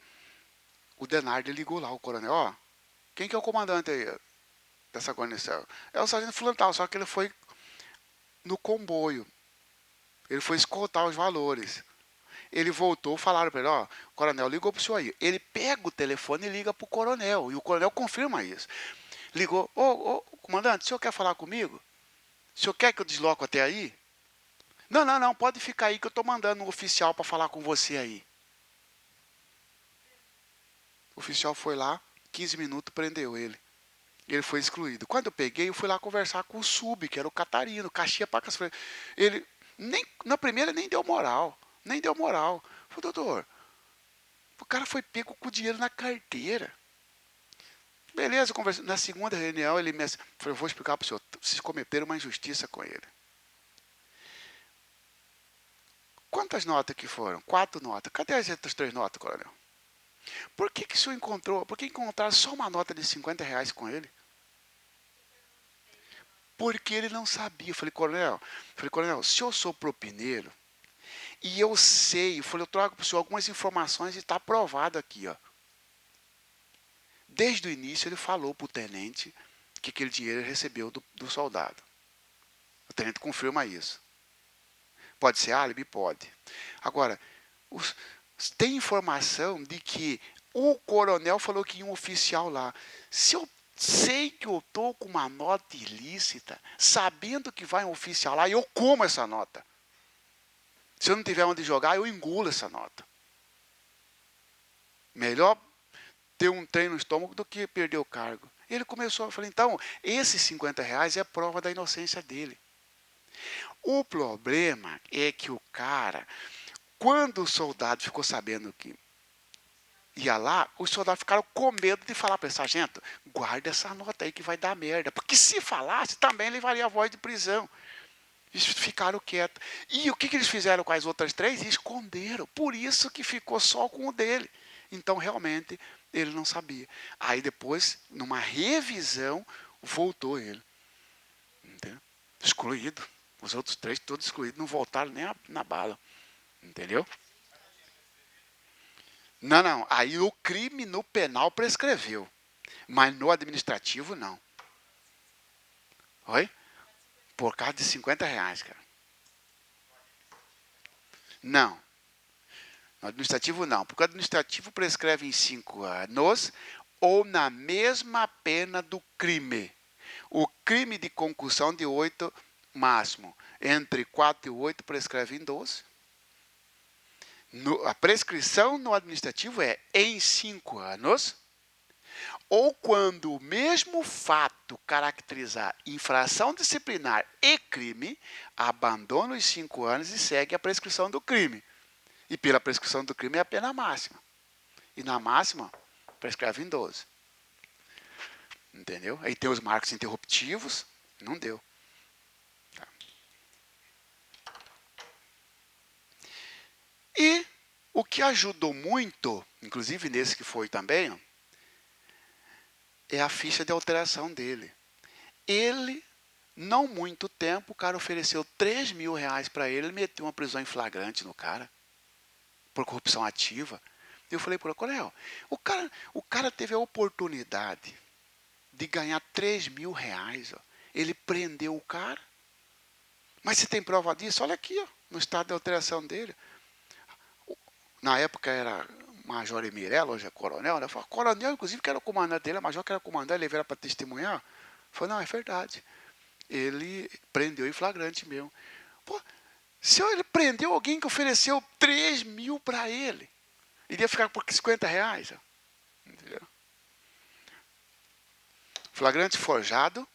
o Denardi ligou lá, o coronel, ó, quem que é o comandante aí dessa guarnição? É o sargento Fulantal, só que ele foi no comboio. Ele foi escoltar os valores. Ele voltou, falaram para ele, ó, o coronel ligou para o senhor aí. Ele pega o telefone e liga para o coronel, e o coronel confirma isso. Ligou, ô, comandante, o senhor quer falar comigo? O senhor quer que eu desloco até aí? Não, pode ficar aí que eu estou mandando um oficial para falar com você aí. O oficial foi lá, 15 minutos, prendeu ele. Ele foi excluído. Quando eu peguei, eu fui lá conversar com o sub, que era o Catarino, Caxia Pacas. Ele, na primeira, nem deu moral. Nem deu moral. Falei, doutor, o cara foi pego com o dinheiro na carteira. Beleza, conversei. Na segunda reunião, ele me falou, vou explicar para o senhor, vocês cometeram uma injustiça com ele. Quantas notas que foram? 4 notas. Cadê as outras 3 notas, coronel? Por que o senhor encontrou? Por que encontraram só uma nota de R$ 50 com ele? Porque ele não sabia. Eu falei, coronel, se eu sou propineiro, e eu sei, eu trago para o senhor algumas informações e está aprovado aqui, ó. Desde o início ele falou para o tenente que aquele dinheiro ele recebeu do soldado. O tenente confirma isso. Pode ser álibi? Pode. Agora, tem informação de que o coronel falou que ia um oficial lá. Se eu sei que eu estou com uma nota ilícita, sabendo que vai um oficial lá, eu como essa nota. Se eu não tiver onde jogar, eu engulo essa nota. Melhor ter um trem no estômago do que perder o cargo. Ele começou, eu falei, então, esses R$ 50 é prova da inocência dele. O problema é que o cara, quando o soldado ficou sabendo que ia lá, os soldados ficaram com medo de falar para ele, sargento, guarda essa nota aí que vai dar merda. Porque se falasse, também levaria a voz de prisão. Eles ficaram quietos. E o que eles fizeram com as outras 3? Esconderam. Por isso que ficou só com o dele. Então, realmente, ele não sabia. Aí depois, numa revisão, voltou ele. Entendeu? Excluído. Os outros 3 todos excluídos, não voltaram nem na bala. Entendeu? Não. Aí o crime no penal prescreveu. Mas no administrativo, não. Oi? Por causa de R$ 50, cara. Não. No administrativo, não. Porque o administrativo prescreve em 5 anos ou na mesma pena do crime. O crime de concussão de 8, máximo. Entre 4 e 8 prescreve em 12. A prescrição no administrativo é em 5 anos, ou quando o mesmo fato caracterizar infração disciplinar e crime, abandona os 5 anos e segue a prescrição do crime. E pela prescrição do crime é a pena máxima. E na máxima, prescreve em 12. Entendeu? Aí tem os marcos interruptivos, não deu. E que ajudou muito, inclusive nesse que foi também, ó, é a ficha de alteração dele. Ele, não muito tempo, o cara ofereceu 3 mil reais para ele meteu uma prisão em flagrante no cara, por corrupção ativa. Eu falei para ele, Coronel, o cara teve a oportunidade de ganhar 3 mil reais. Ó. Ele prendeu o cara. Mas se tem prova disso, olha aqui, ó, no estado de alteração dele. Na época era Major Emirello, hoje é coronel. Né? Falei, coronel, inclusive, que era o comandante dele, Major que era o comandante, ele veio para testemunhar. Falei, não, é verdade. Ele prendeu em flagrante mesmo. Pô, se ele prendeu alguém que ofereceu 3 mil para ele, iria ficar por 50 reais. Ó. Entendeu? Flagrante forjado.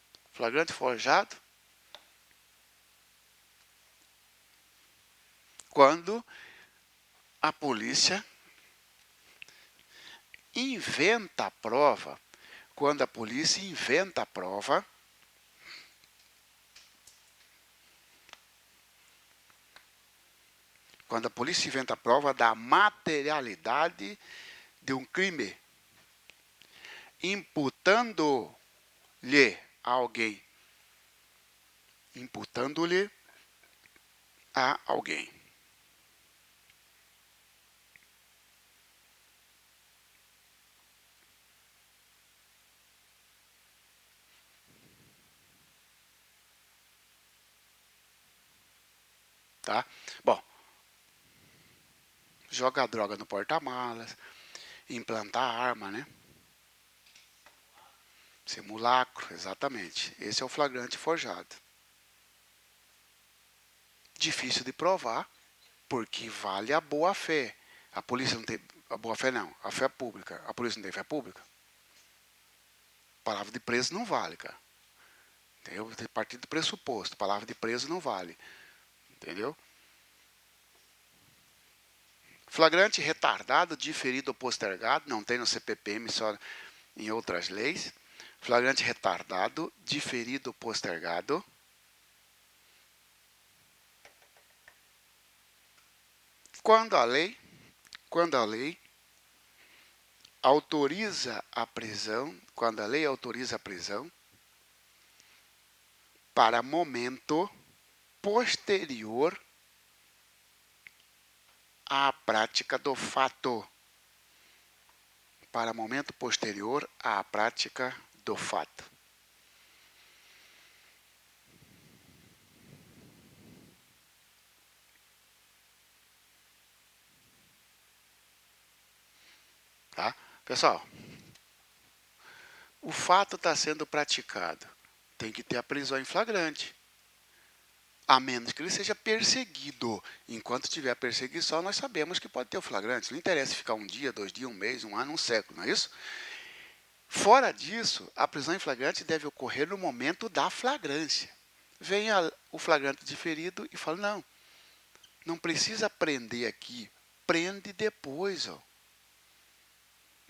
Quando a polícia inventa a prova, quando a polícia inventa a prova, da materialidade de um crime, imputando-lhe a alguém. Imputando-lhe a alguém. Tá? Bom, jogar droga no porta-malas, implantar arma, né? Simulacro, exatamente. Esse é o flagrante forjado. Difícil de provar, porque vale a boa-fé. A polícia não tem a boa-fé, não. A fé pública. A polícia não tem fé pública. Palavra de preso não vale, cara. Entendeu? Tem partido do pressuposto. Palavra de preso não vale. Entendeu? Flagrante retardado, diferido ou postergado. Não tem no CPPM, só em outras leis. Flagrante retardado, diferido ou postergado. Quando a lei autoriza a prisão, quando a lei autoriza a prisão, para momento posterior à prática do fato. Para momento posterior à prática do fato. Tá? Pessoal, o fato está sendo praticado. Tem que ter a prisão em flagrante. A menos que ele seja perseguido. Enquanto tiver perseguição, nós sabemos que pode ter o flagrante. Não interessa ficar um dia, 2 dias, um mês, um ano, um século, não é isso? Fora disso, a prisão em flagrante deve ocorrer no momento da flagrância. Vem o flagrante diferido e fala, não precisa prender aqui, prende depois. Ó.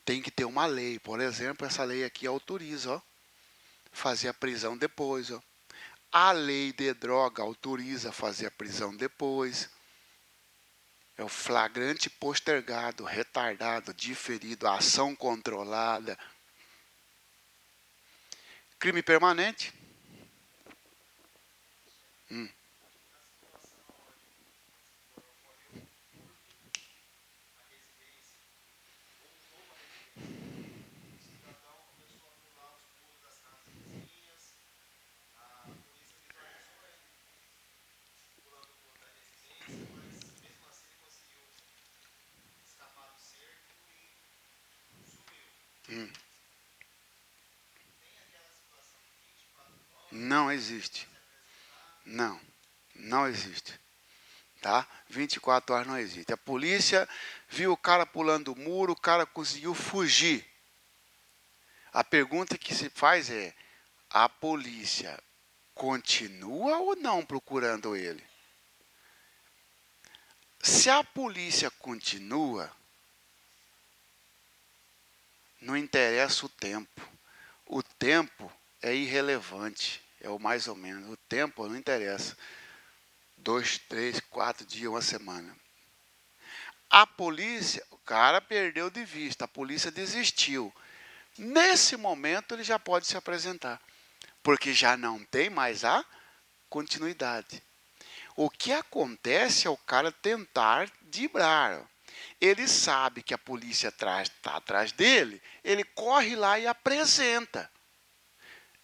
Tem que ter uma lei, por exemplo, essa lei aqui autoriza, ó, fazer a prisão depois. Ó. A lei de droga autoriza fazer a prisão depois. É o flagrante postergado, retardado, diferido, a ação controlada. Crime permanente. Não existe. Não existe. Tá? 24 horas não existe. A polícia viu o cara pulando o muro, o cara conseguiu fugir. A pergunta que se faz é, a polícia continua ou não procurando ele? Se a polícia continua, não interessa o tempo. O tempo é irrelevante. É o mais ou menos. O tempo não interessa. 2, 3, 4 dias, uma semana. A polícia, o cara perdeu de vista, a polícia desistiu. Nesse momento, ele já pode se apresentar, porque já não tem mais a continuidade. O que acontece é o cara tentar driblar. Ele sabe que a polícia está atrás dele, ele corre lá e apresenta.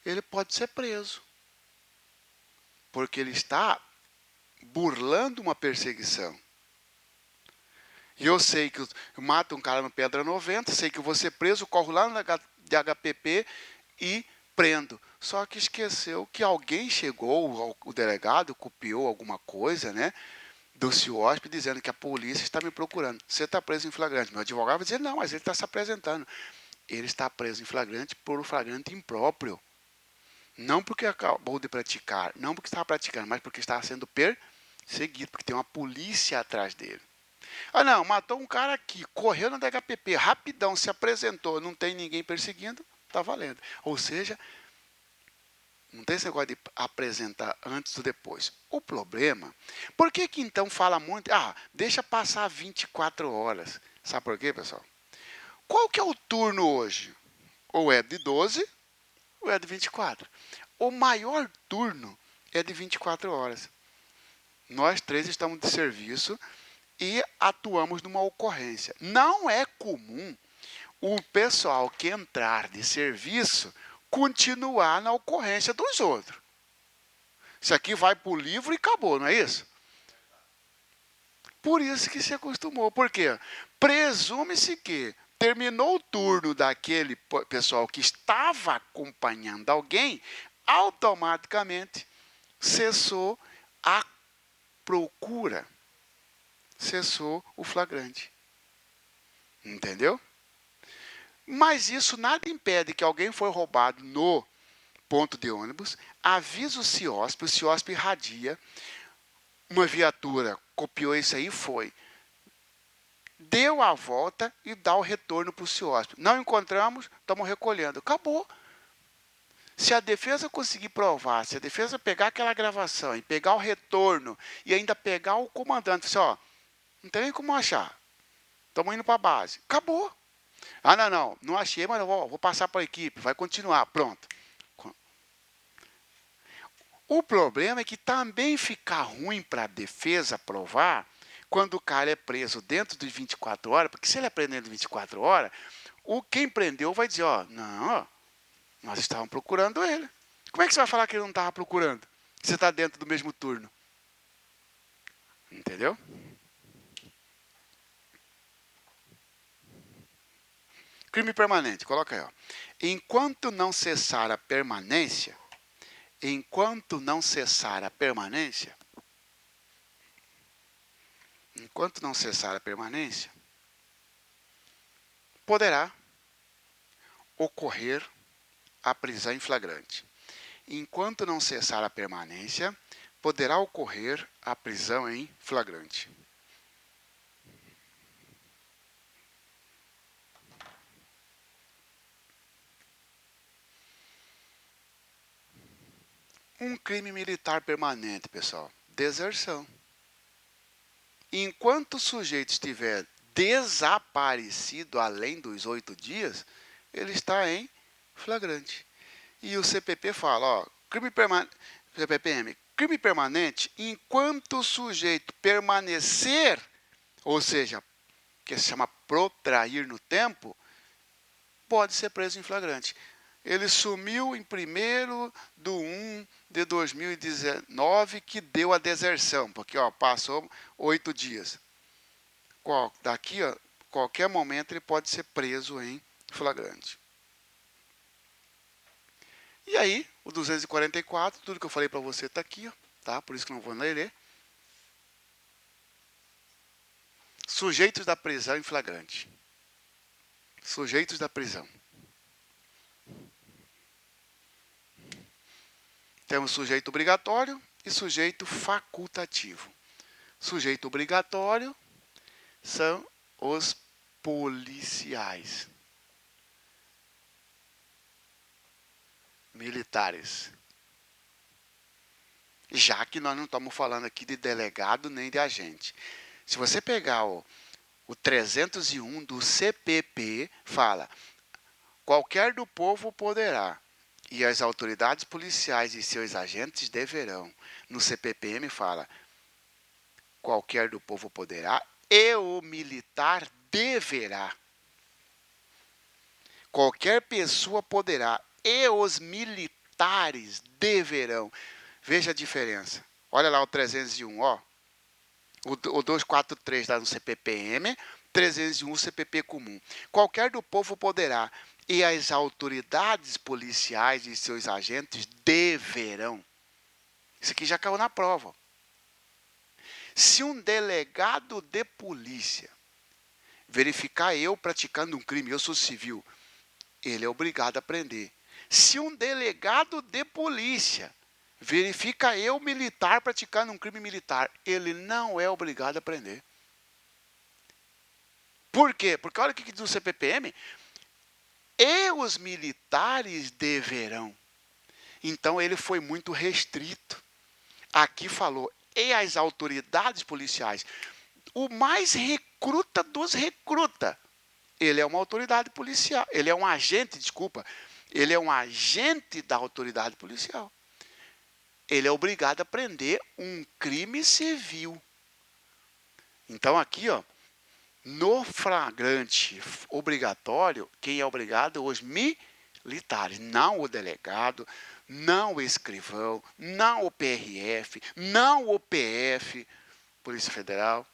Ele pode ser preso, porque ele está burlando uma perseguição. E eu sei que eu mato um cara no Pedra 90, sei que eu vou ser preso, corro lá no DHPP e prendo. Só que esqueceu que alguém chegou, o delegado copiou alguma coisa, né, do CIOSP, dizendo que a polícia está me procurando. Você está preso em flagrante. Meu advogado vai dizer, não, mas ele está se apresentando. Ele está preso em flagrante por um flagrante impróprio. Não porque acabou de praticar, não porque estava praticando, mas porque estava sendo perseguido, porque tem uma polícia atrás dele. Ah, não, matou um cara aqui, correu no DHPP, rapidão, se apresentou, não tem ninguém perseguindo, está valendo. Ou seja, não tem esse negócio de apresentar antes ou depois. O problema, por que então fala muito, deixa passar 24 horas. Sabe por quê, pessoal? Qual que é o turno hoje? Ou é de 12, ou é de 24. O maior turno é de 24 horas. Nós três estamos de serviço e atuamos numa ocorrência. Não é comum o pessoal que entrar de serviço continuar na ocorrência dos outros. Isso aqui vai para o livro e acabou, não é isso? Por isso que se acostumou. Por quê? Presume-se que terminou o turno daquele pessoal que estava acompanhando alguém, automaticamente cessou a procura, cessou o flagrante. Entendeu? Mas isso nada impede que alguém foi roubado no ponto de ônibus, avisa o CIOSP irradia, uma viatura copiou isso aí e foi. Deu a volta e dá o retorno para o CIOSP. Não encontramos, estamos recolhendo. Acabou. Se a defesa conseguir provar, se a defesa pegar aquela gravação e pegar o retorno e ainda pegar o comandante, assim, não tem nem como achar. Estamos indo para a base. Acabou. Não achei, mas eu vou passar para a equipe, vai continuar. Pronto. O problema é que também fica ruim para a defesa provar quando o cara é preso dentro de 24 horas, porque se ele é preso dentro de 24 horas, quem prendeu vai dizer, nós estávamos procurando ele. Como é que você vai falar que ele não estava procurando? Você está dentro do mesmo turno. Entendeu? Crime permanente, coloca aí. Enquanto não cessar a permanência, poderá ocorrer a prisão em flagrante. Enquanto não cessar a permanência, poderá ocorrer a prisão em flagrante. Um crime militar permanente, pessoal, deserção. Enquanto o sujeito estiver desaparecido além dos 8 dias, ele está em flagrante. E o CPP fala, crime permanente, enquanto o sujeito permanecer, ou seja, que se chama protrair no tempo, pode ser preso em flagrante. Ele sumiu em 1º de 1 de 2019, que deu a deserção, porque passou 8 dias. Daqui, qualquer momento, ele pode ser preso em flagrante. E aí, o 244, tudo que eu falei para você está aqui, tá? Por isso que não vou ler. Sujeitos da prisão em flagrante. Sujeitos da prisão. Temos sujeito obrigatório e sujeito facultativo. Sujeito obrigatório são os policiais militares. Já que nós não estamos falando aqui de delegado nem de agente. Se você pegar O 301 do CPP fala: qualquer do povo poderá, e as autoridades policiais e seus agentes deverão. No CPPM fala: qualquer do povo poderá e o militar deverá. Qualquer pessoa poderá e os militares deverão. Veja a diferença. Olha lá o 301, ó. O 243 está no CPPM, 301 CPP comum. Qualquer do povo poderá e as autoridades policiais e seus agentes deverão. Isso aqui já caiu na prova. Se um delegado de polícia verificar eu praticando um crime, eu sou civil, ele é obrigado a prender. Se um delegado de polícia verifica eu militar praticando um crime militar, ele não é obrigado a prender. Por quê? Porque olha o que diz o CPPM. E os militares deverão. Então ele foi muito restrito. Aqui falou, e as autoridades policiais. O mais recruta dos recruta. Ele é uma autoridade policial. Ele é um agente, desculpa. Ele é um agente da autoridade policial. Ele é obrigado a prender um crime civil. Então aqui, ó, no flagrante obrigatório, quem é obrigado? Os militares, não o delegado, não o escrivão, não o PRF, não o PF, Polícia Federal,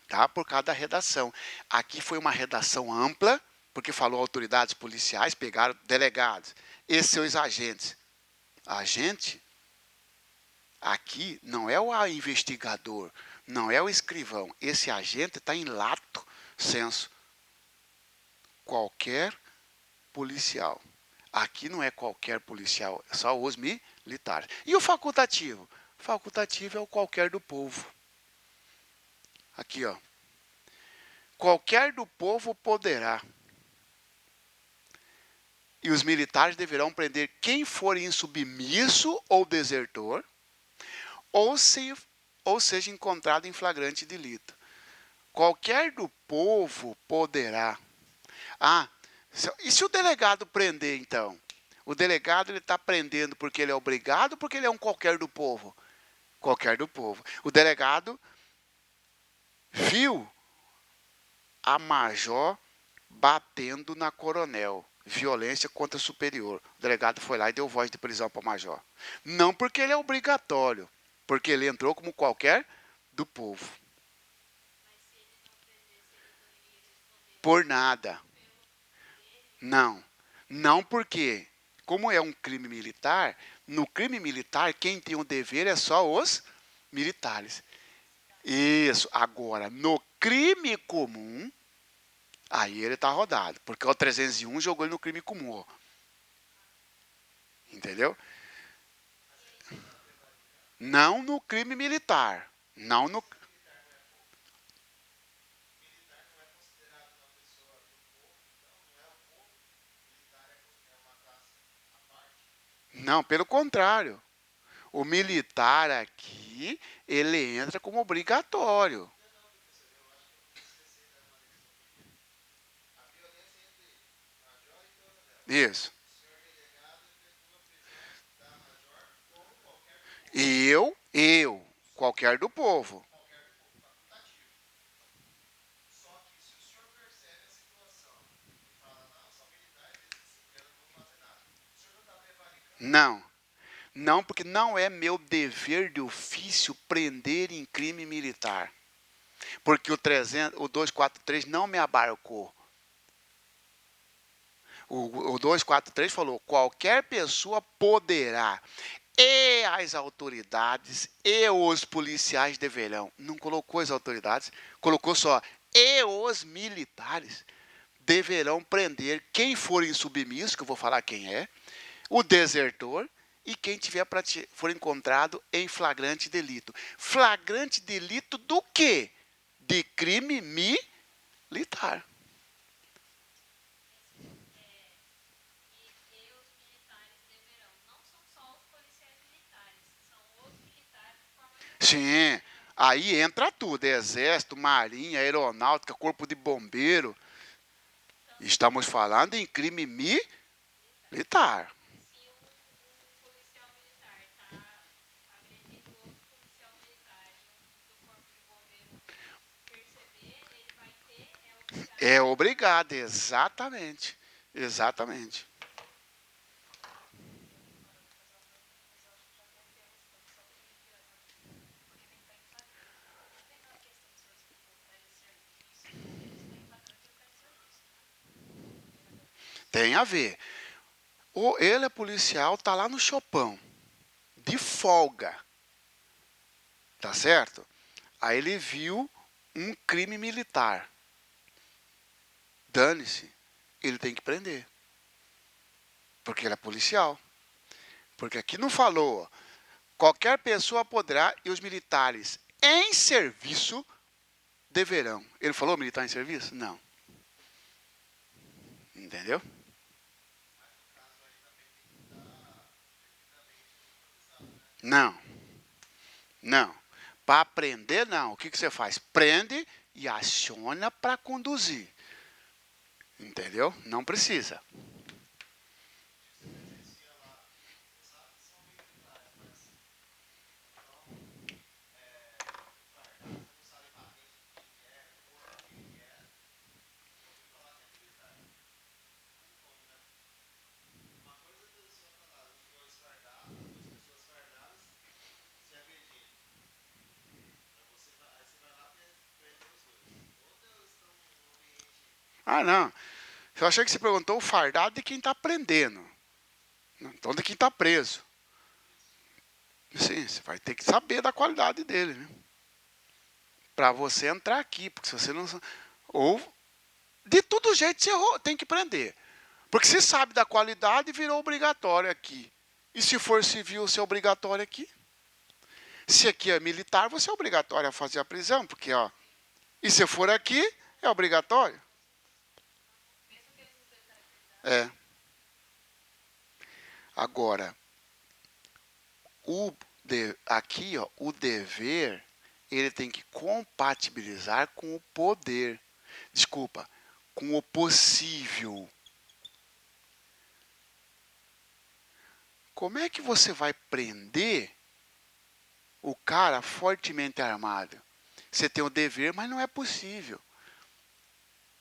tá? Por causa da redação. Aqui foi uma redação ampla, porque falou autoridades policiais, pegaram delegados e seus agentes. Agente, aqui não é o investigador, não é o escrivão. Esse agente está em lato sensu. Qualquer policial. Aqui não é qualquer policial, é só os militares. E o facultativo? Facultativo é o qualquer do povo. Aqui, ó. Qualquer do povo poderá. E os militares deverão prender quem for insubmisso ou desertor, ou seja encontrado em flagrante delito. Qualquer do povo poderá. Ah, e se o delegado prender, então? O delegado ele está prendendo porque ele é obrigado ou porque ele é um qualquer do povo? Qualquer do povo. O delegado viu a major batendo na coronel. Violência contra superior. O delegado foi lá e deu voz de prisão para o major. Não porque ele é obrigatório, porque ele entrou como qualquer do povo. Por nada. Não. Não porque, como é um crime militar, no crime militar, quem tem o dever é só os militares. Isso. Agora, no crime comum, aí ele está rodado. Porque o 301 jogou ele no crime comum. Ó. Entendeu? Não no crime militar. Não no... Não, pelo contrário. O militar aqui, ele entra como obrigatório. Isso. Qualquer do povo. Não. Não, porque não é meu dever de ofício prender em crime militar. Porque o 243 não me abarcou. O 243 falou, qualquer pessoa poderá, e as autoridades e os policiais deverão. Não colocou as autoridades, colocou só, e os militares deverão prender quem for insubmisso, que eu vou falar quem é, o desertor, e quem for encontrado em flagrante delito. Flagrante delito do quê? De crime militar. Sim, Aí entra tudo, exército, marinha, aeronáutica, corpo de bombeiro. Estamos falando em crime militar. É obrigado, exatamente. Exatamente. Tem a ver. Ou ele é policial, tá lá no Chopão, de folga. Tá certo? Aí ele viu um crime militar. Dane-se. Ele tem que prender. Porque ele é policial. Porque aqui não falou, qualquer pessoa poderá e os militares em serviço deverão. Ele falou militar em serviço? Não. Entendeu? Não. Não. Para aprender, não. O que você faz? Prende e aciona para conduzir. Entendeu? Não precisa. Ah, não. Eu achei que você perguntou o fardado de quem está prendendo. Então, de quem está preso. Sim, você vai ter que saber da qualidade dele, né? Para você entrar aqui, porque se você não... Ou, de todo jeito, você tem que prender. Porque se sabe da qualidade, virou obrigatório aqui. E se for civil, você é obrigatório aqui. Se aqui é militar, você é obrigatório a fazer a prisão, porque, ó... E se for aqui, é obrigatório. É. Agora, aqui, ó, o dever, ele tem que compatibilizar com o poder. Desculpa, com o possível. Como é que você vai prender o cara fortemente armado? Você tem o dever, mas não é possível.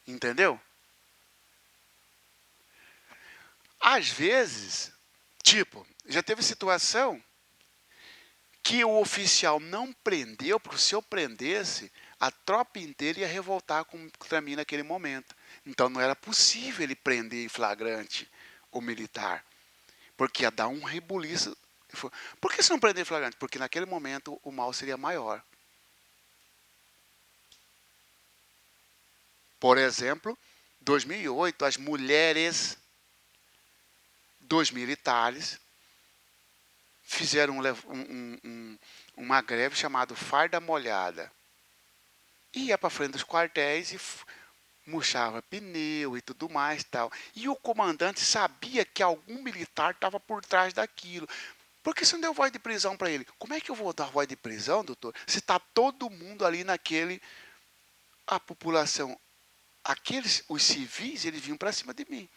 Entendeu? Às vezes, tipo, já teve situação que o oficial não prendeu, porque se eu prendesse, a tropa inteira ia revoltar contra mim naquele momento. Então não era possível ele prender em flagrante o militar, porque ia dar um rebuliço. Por que você não prender em flagrante? Porque naquele momento o mal seria maior. Por exemplo, 2008, as mulheres dos militares fizeram uma greve chamada Farda Molhada. Ia para frente dos quartéis e murchava pneu e tudo mais tal. E o comandante sabia que algum militar estava por trás daquilo. Por que você não deu voz de prisão para ele? Como é que eu vou dar voz de prisão, doutor? Se está todo mundo ali naquele... A população, os civis, eles vinham para cima de mim.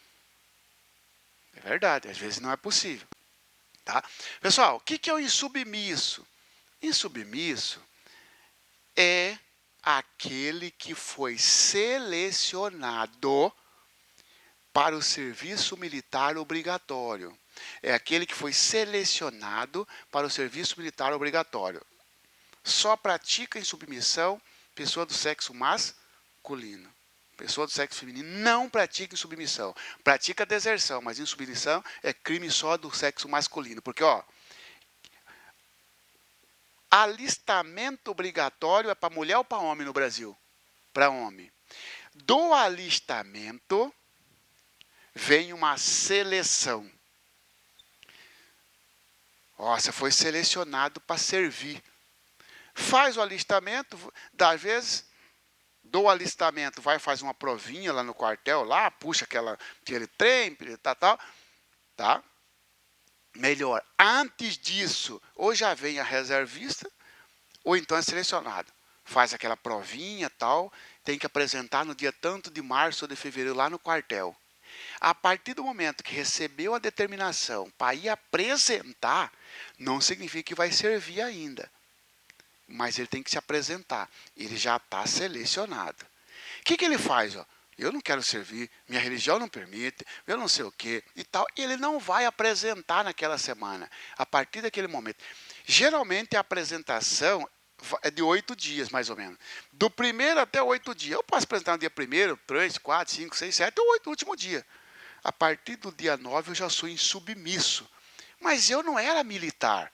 É verdade, às vezes não é possível. Tá? Pessoal, o que é o insubmisso? Insubmisso é aquele que foi selecionado para o serviço militar obrigatório. É aquele que foi selecionado para o serviço militar obrigatório. Só pratica insubmissão pessoa do sexo masculino. Pessoa do sexo feminino não pratica insubmissão. Pratica deserção, mas insubmissão é crime só do sexo masculino. Porque, ó, alistamento obrigatório é para mulher ou para homem no Brasil? Para homem. Do alistamento vem uma seleção. Ó, você foi selecionado para servir. Faz o alistamento, às vezes, do alistamento, vai fazer uma provinha lá no quartel, lá, puxa aquele trem, tal, tá? Melhor, antes disso, ou já vem a reservista, Ou então é selecionado. Faz aquela provinha tal, tem que apresentar no dia tanto de março ou de fevereiro lá no quartel. A partir do momento que recebeu a determinação para ir apresentar, não significa que vai servir ainda. Mas ele tem que se apresentar. Ele já está selecionado. O que ele faz? Ó? Eu não quero servir, minha religião não permite, eu não sei o quê e tal. Ele não vai apresentar naquela semana, a partir daquele momento. Geralmente a apresentação é de 8 dias, mais ou menos. Do primeiro até 8 dias. Eu posso apresentar no dia 1º, 3, 4, 5, 6, 7 ou 8 no último dia. A partir do dia 9 eu já sou insubmisso. Mas eu não era militar.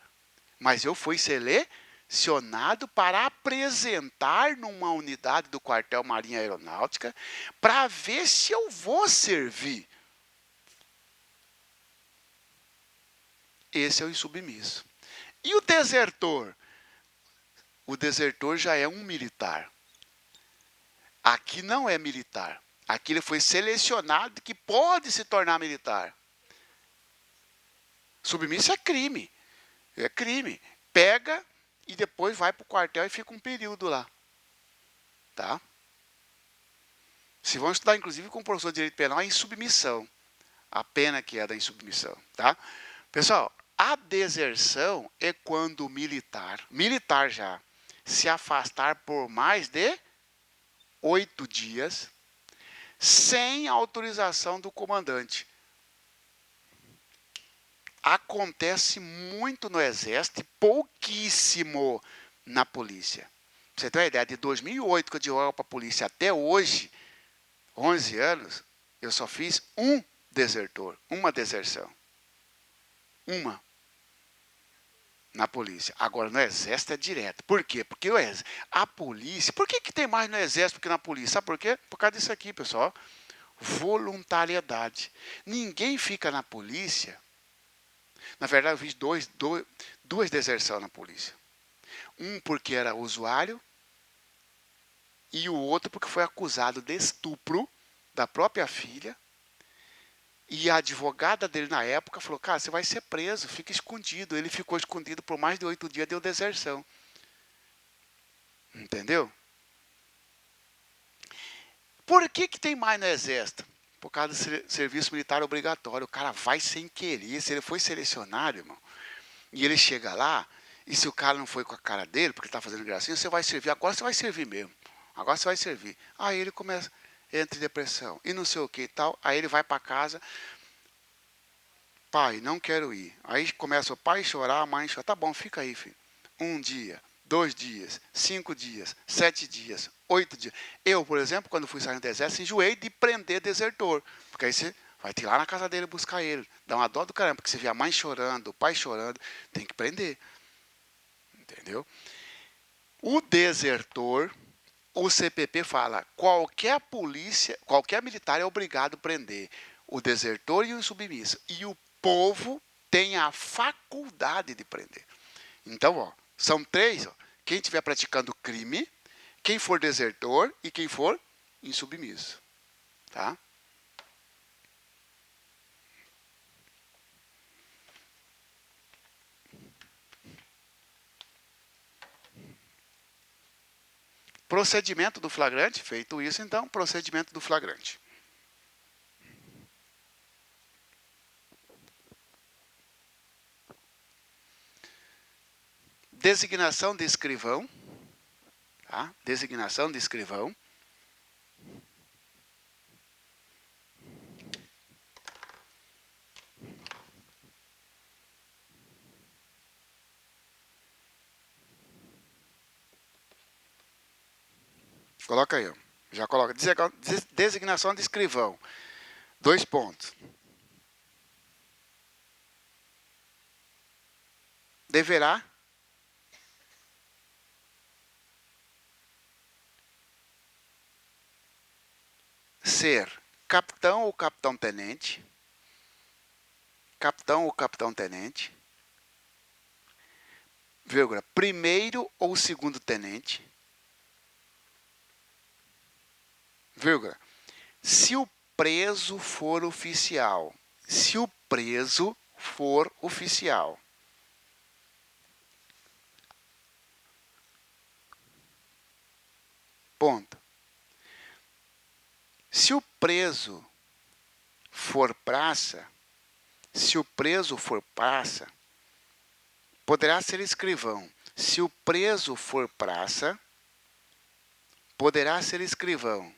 Mas eu fui selecionado para apresentar numa unidade do quartel Marinha Aeronáutica para ver se eu vou servir. Esse é o insubmisso. E o desertor? O desertor já é um militar. Aqui não é militar. Aqui ele foi selecionado que pode se tornar militar. Submisso é crime. É crime. Pega e depois vai para o quartel e fica um período lá. Tá? Se vão estudar, inclusive, com o professor de Direito Penal, a insubmissão. A pena que é da insubmissão. Tá? Pessoal, a deserção é quando o militar já, se afastar por mais de 8 dias, sem autorização do comandante. Acontece muito no Exército e pouquíssimo na polícia. Pra você ter uma ideia, de 2008 que eu desenvolvo para a polícia até hoje, 11 anos, eu só fiz um desertor, uma deserção. Uma. Na polícia. Agora, no Exército é direto. Por quê? Porque a polícia... Por que tem mais no Exército do que na polícia? Sabe por quê? Por causa disso aqui, pessoal. Voluntariedade. Ninguém fica na polícia... Na verdade, eu fiz duas deserções na polícia. Um porque era usuário e o outro porque foi acusado de estupro da própria filha. E a advogada dele na época falou, cara, você vai ser preso, fica escondido. Ele ficou escondido por mais de 8 dias, deu deserção. Entendeu? Por que tem mais no Exército? Por causa do serviço militar obrigatório. O cara vai sem querer. Se ele foi selecionado, irmão, e ele chega lá, e se o cara não foi com a cara dele, porque está fazendo gracinha, você vai servir. Agora você vai servir mesmo. Agora você vai servir. Aí ele começa, entra em depressão, e não sei o que e tal. Aí ele vai para casa, pai, não quero ir. Aí começa o pai a chorar, a mãe a chorar. Tá bom, fica aí, filho. 1 dia, 2 dias, 5 dias, 7 dias, 8 dias. Eu, por exemplo, quando fui sair do exército, enjoei de prender desertor. Porque aí você vai ter lá na casa dele buscar ele. Dá uma dó do caramba, porque você vê a mãe chorando, o pai chorando, tem que prender. Entendeu? O desertor, o CPP fala, qualquer polícia, qualquer militar é obrigado a prender o desertor e o insubmisso. E o povo tem a faculdade de prender. Então, ó, são 3, ó, quem estiver praticando crime, quem for desertor e quem for insubmisso. Tá? Procedimento do flagrante, feito isso, então, procedimento do flagrante. Designação de escrivão. Tá? Designação de escrivão. Coloca aí, ó. Já coloca. Designação de escrivão. 2 pontos. Deverá ser capitão ou capitão-tenente, capitão ou capitão-tenente, vírgula, primeiro ou segundo-tenente, vírgula, se o preso for oficial, se o preso for oficial. Ponto. Se o preso for praça, poderá ser escrivão. Se o preso for praça, poderá ser escrivão.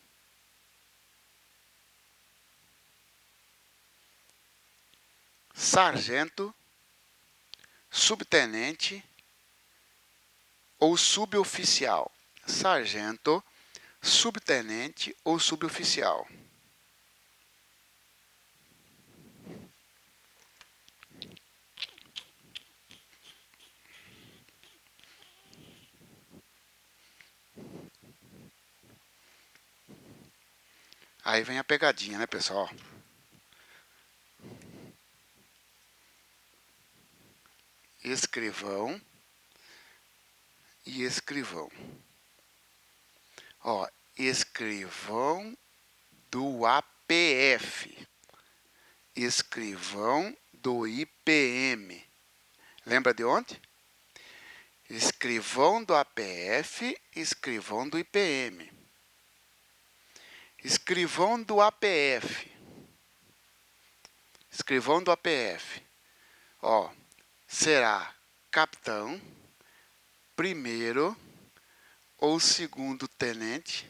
Sargento, subtenente ou suboficial. Sargento, subtenente ou suboficial. Aí vem a pegadinha, né, pessoal? Escrivão e escrivão. Ó, escrivão do APF. Escrivão do IPM. Lembra de onde? Escrivão do APF, escrivão do IPM. Escrivão do APF. Escrivão do APF. Ó, será capitão, primeiro ou segundo tenente,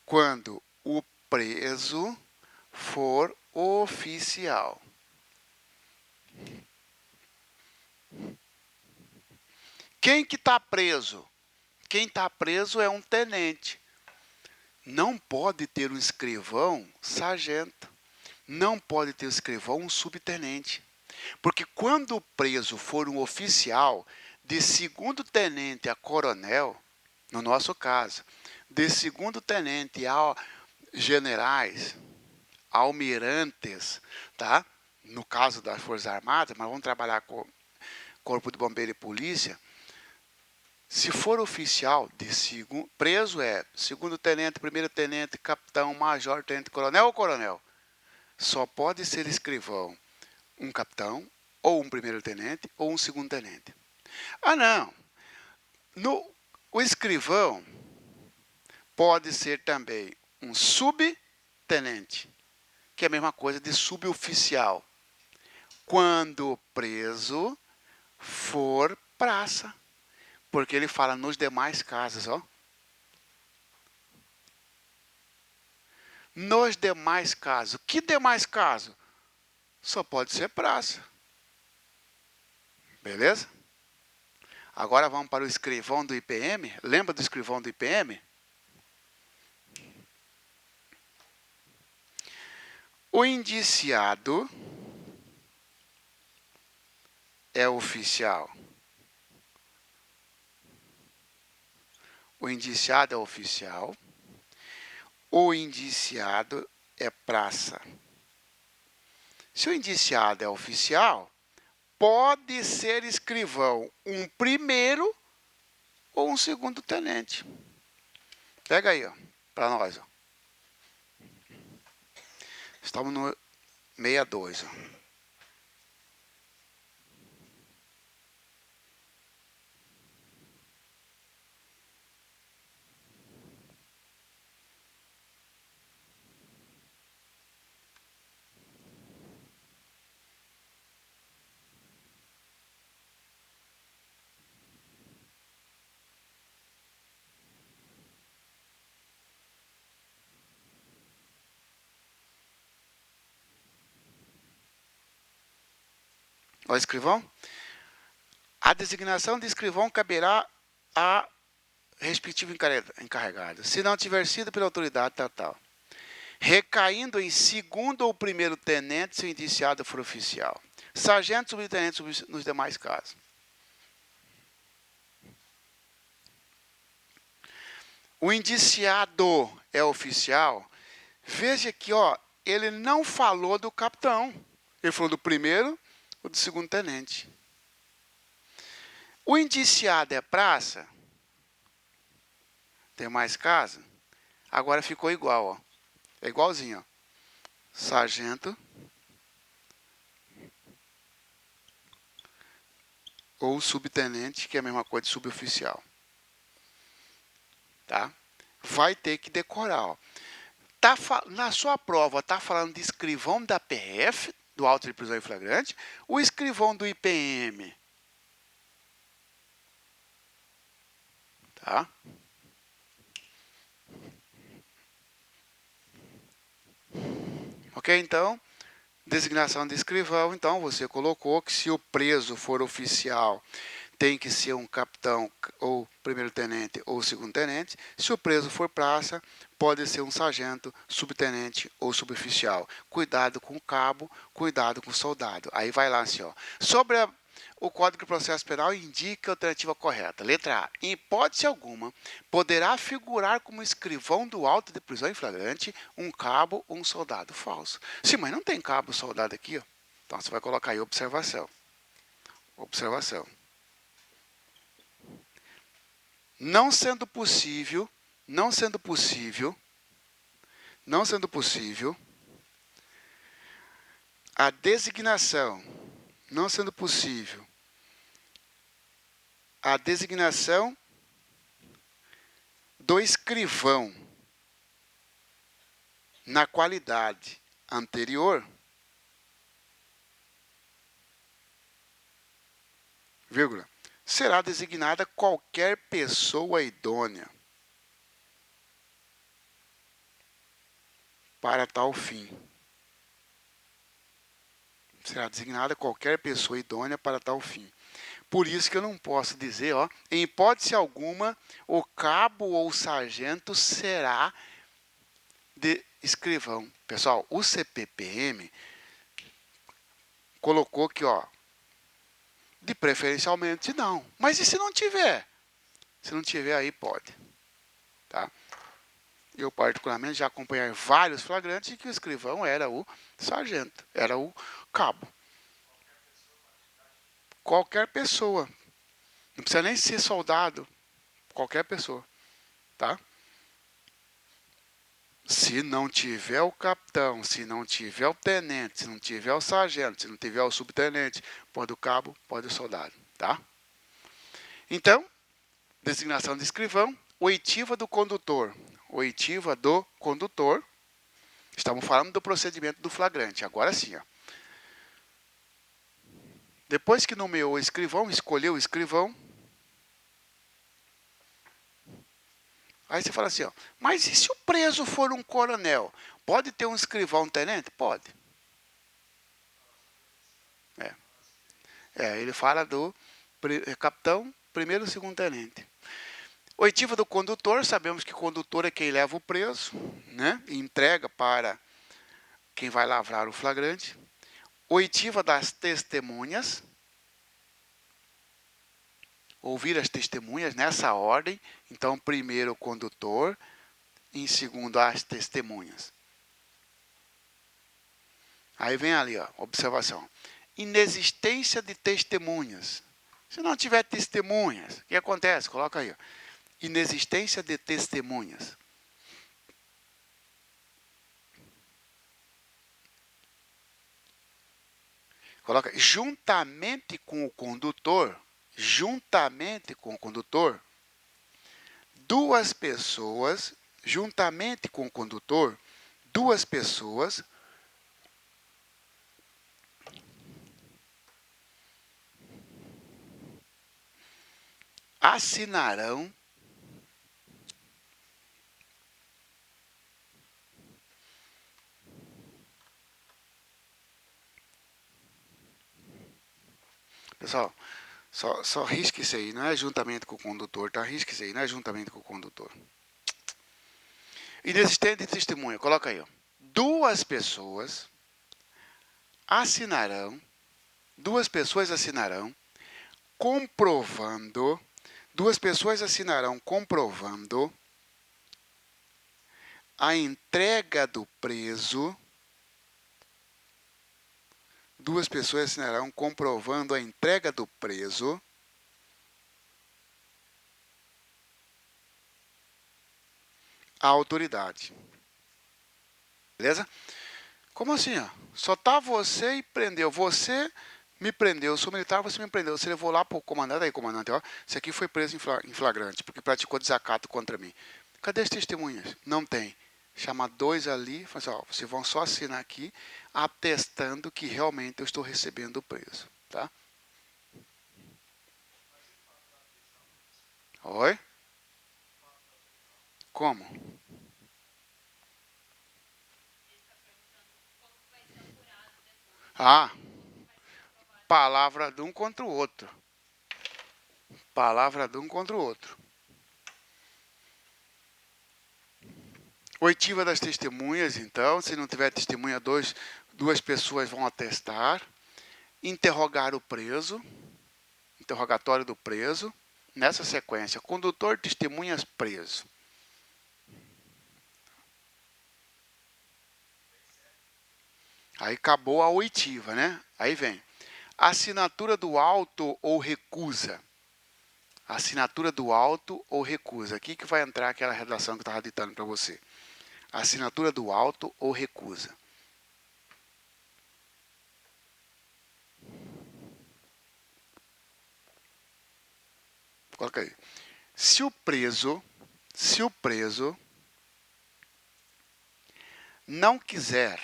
quando o preso for oficial. Quem que está preso? Quem está preso é um tenente. Não pode ter um escrivão sargento. Não pode ter um escrivão um subtenente. Porque quando o preso for um oficial, de segundo tenente a coronel, no nosso caso, de segundo tenente a generais, almirantes, tá? No caso das Forças Armadas, mas vamos trabalhar com Corpo de Bombeiro e Polícia. Se for oficial, preso é segundo tenente, primeiro tenente, capitão, major, tenente, coronel ou coronel. Só pode ser escrivão um capitão, ou um primeiro tenente, ou um segundo tenente. Ah, não. O escrivão pode ser também um subtenente, que é a mesma coisa de suboficial, quando o preso for praça. Porque ele fala nos demais casos, ó. Nos demais casos. Que demais casos? Só pode ser praça. Beleza? Agora vamos para o escrivão do IPM. Lembra do escrivão do IPM? O indiciado é oficial. O indiciado é oficial. O indiciado é praça. Se o indiciado é oficial, pode ser escrivão um primeiro ou um segundo tenente. Pega aí, ó, para nós. Ó. Estamos no 62. Ó. Ó, escrivão. A designação de escrivão caberá a respectivo encarregado, se não tiver sido pela autoridade tal. Recaindo em segundo ou primeiro tenente, se o indiciado for oficial. Sargento, subtenente nos demais casos. O indiciado é oficial. Veja que, ó, ele não falou do capitão. Ele falou do primeiro ou do segundo tenente. O indiciado é praça. Tem mais caso? Agora ficou igual, ó. É igualzinho, ó. Sargento ou subtenente, que é a mesma coisa de suboficial. tá? Vai ter que decorar. Ó. Na sua prova, está falando de escrivão da PF, do auto de prisão em flagrante, o escrivão do IPM. Tá? Ok? Então, designação de escrivão. Então, você colocou que se o preso for oficial, tem que ser um capitão ou primeiro-tenente ou segundo-tenente. Se o preso for praça, pode ser um sargento, subtenente ou suboficial. Cuidado com o cabo, cuidado com o soldado. Aí vai lá assim, ó. Sobre o Código de Processo Penal indica a alternativa correta. Letra A. Em hipótese alguma, poderá figurar como escrivão do auto de prisão em flagrante um cabo ou um soldado. Falso. Sim, mas não tem cabo ou soldado aqui, ó. Então você vai colocar aí observação. Observação. Não sendo possível, a designação, do escrivão na qualidade anterior, vírgula, será designada qualquer pessoa idônea para tal fim. Será designada qualquer pessoa idônea para tal fim. Por isso que eu não posso dizer, ó, em hipótese alguma, o cabo ou o sargento será de escrivão. Pessoal, o CPPM colocou que, ó, de preferencialmente não. Mas e se não tiver? Se não tiver, aí pode. Tá? Eu, particularmente, já acompanhei vários flagrantes em que o escrivão era o sargento, era o cabo. Qualquer pessoa. Não precisa nem ser soldado. Qualquer pessoa. Tá? Se não tiver o capitão, se não tiver o tenente, se não tiver o sargento, se não tiver o subtenente, pode o cabo, pode o soldado. Tá? Então, designação de escrivão, oitiva do condutor. Oitiva do condutor. Estamos falando do procedimento do flagrante. Agora sim, ó. Depois que nomeou o escrivão, escolheu o escrivão. Aí você fala assim, ó, mas e se o preso for um coronel? Pode ter um escrivão tenente? Pode. Ele fala do capitão, primeiro e segundo tenente. Oitiva do condutor, sabemos que o condutor é quem leva o preso, né? E entrega para quem vai lavrar o flagrante. Oitiva das testemunhas. Ouvir as testemunhas nessa ordem. Então, primeiro o condutor, em segundo as testemunhas. Aí vem ali, ó, observação. Inexistência de testemunhas. Se não tiver testemunhas, o que acontece? Coloca aí, ó. Inexistência de testemunhas. Coloca juntamente com o condutor, duas pessoas, assinarão pessoal, só risque isso aí, não é juntamente com o condutor, tá? Risque isso aí, não é juntamente com o condutor. Inexistente de testemunha, coloca aí, ó. Duas pessoas assinarão comprovando a entrega do preso. Duas pessoas assinarão comprovando a entrega do preso à autoridade. Beleza? Como assim? Ó? Só tá você e prendeu. Você me prendeu. Eu sou militar, você me prendeu. Você levou lá para o comandante. Aí, comandante, ó. Esse aqui foi preso em flagrante, porque praticou desacato contra mim. Cadê as testemunhas? Não tem. Chama 2 ali, fala assim, ó, vocês vão só assinar aqui, atestando que realmente eu estou recebendo o preso. Tá? Oi? Como? Ah, palavra de um contra o outro. Palavra de um contra o outro. Oitiva das testemunhas, então, se não tiver testemunha, duas pessoas vão atestar. Interrogar o preso, interrogatório do preso, nessa sequência, condutor, testemunhas, preso. Aí acabou a oitiva, né? Aí vem. Assinatura do auto ou recusa. Assinatura do auto ou recusa. Aqui que vai entrar aquela redação que eu estava ditando para você. Assinatura do auto ou recusa. Coloca aí. Se o preso não quiser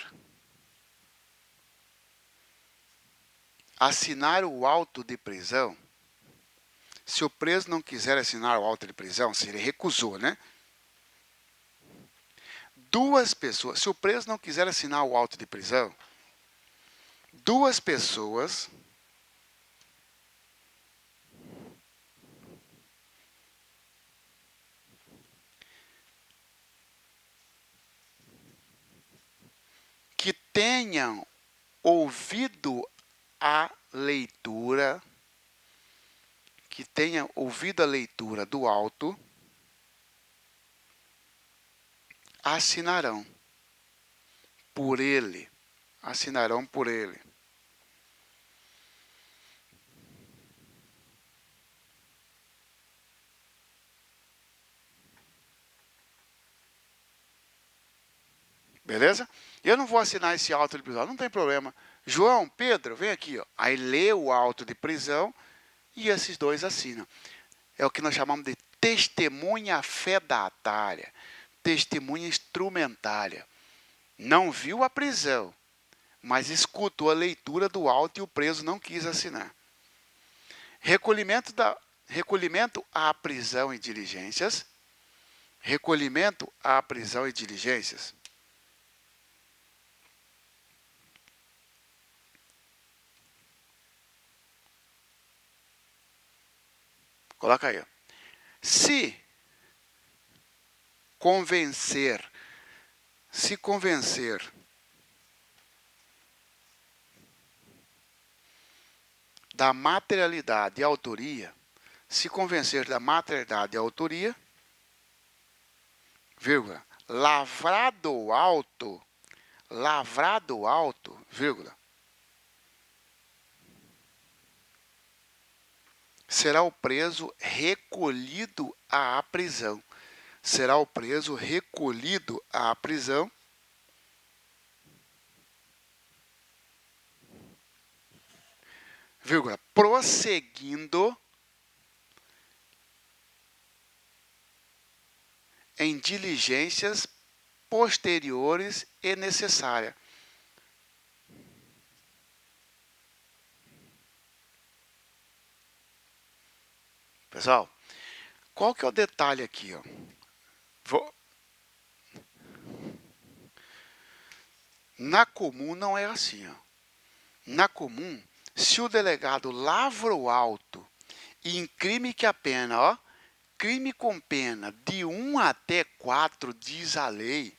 assinar o auto de prisão, se o preso não quiser assinar o auto de prisão, se ele recusou, né? Duas pessoas, se o preso não quiser assinar o auto de prisão, duas pessoas que tenham ouvido a leitura, do auto, assinarão por ele. Assinarão por ele. Beleza? Eu não vou assinar esse auto de prisão, não tem problema. João, Pedro, vem aqui. Ó. Aí lê o auto de prisão e esses dois assinam. É o que nós chamamos de testemunha fedatária, testemunha instrumentária. Não viu a prisão, mas escutou a leitura do auto e o preso não quis assinar. Recolhimento à prisão e diligências. Recolhimento à prisão e diligências. Coloca aí. Ó. Se convencer da materialidade e autoria, se convencer da materialidade e autoria, vírgula, lavrado auto, vírgula, será o preso recolhido à prisão. Será o preso recolhido à prisão, vírgula, prosseguindo em diligências posteriores e necessárias. Pessoal, qual que é o detalhe aqui? Ó? Na comum não é assim. Ó. Na comum, se o delegado lavra o auto e em crime que a pena, ó, crime com pena de 1 até 4, diz a lei,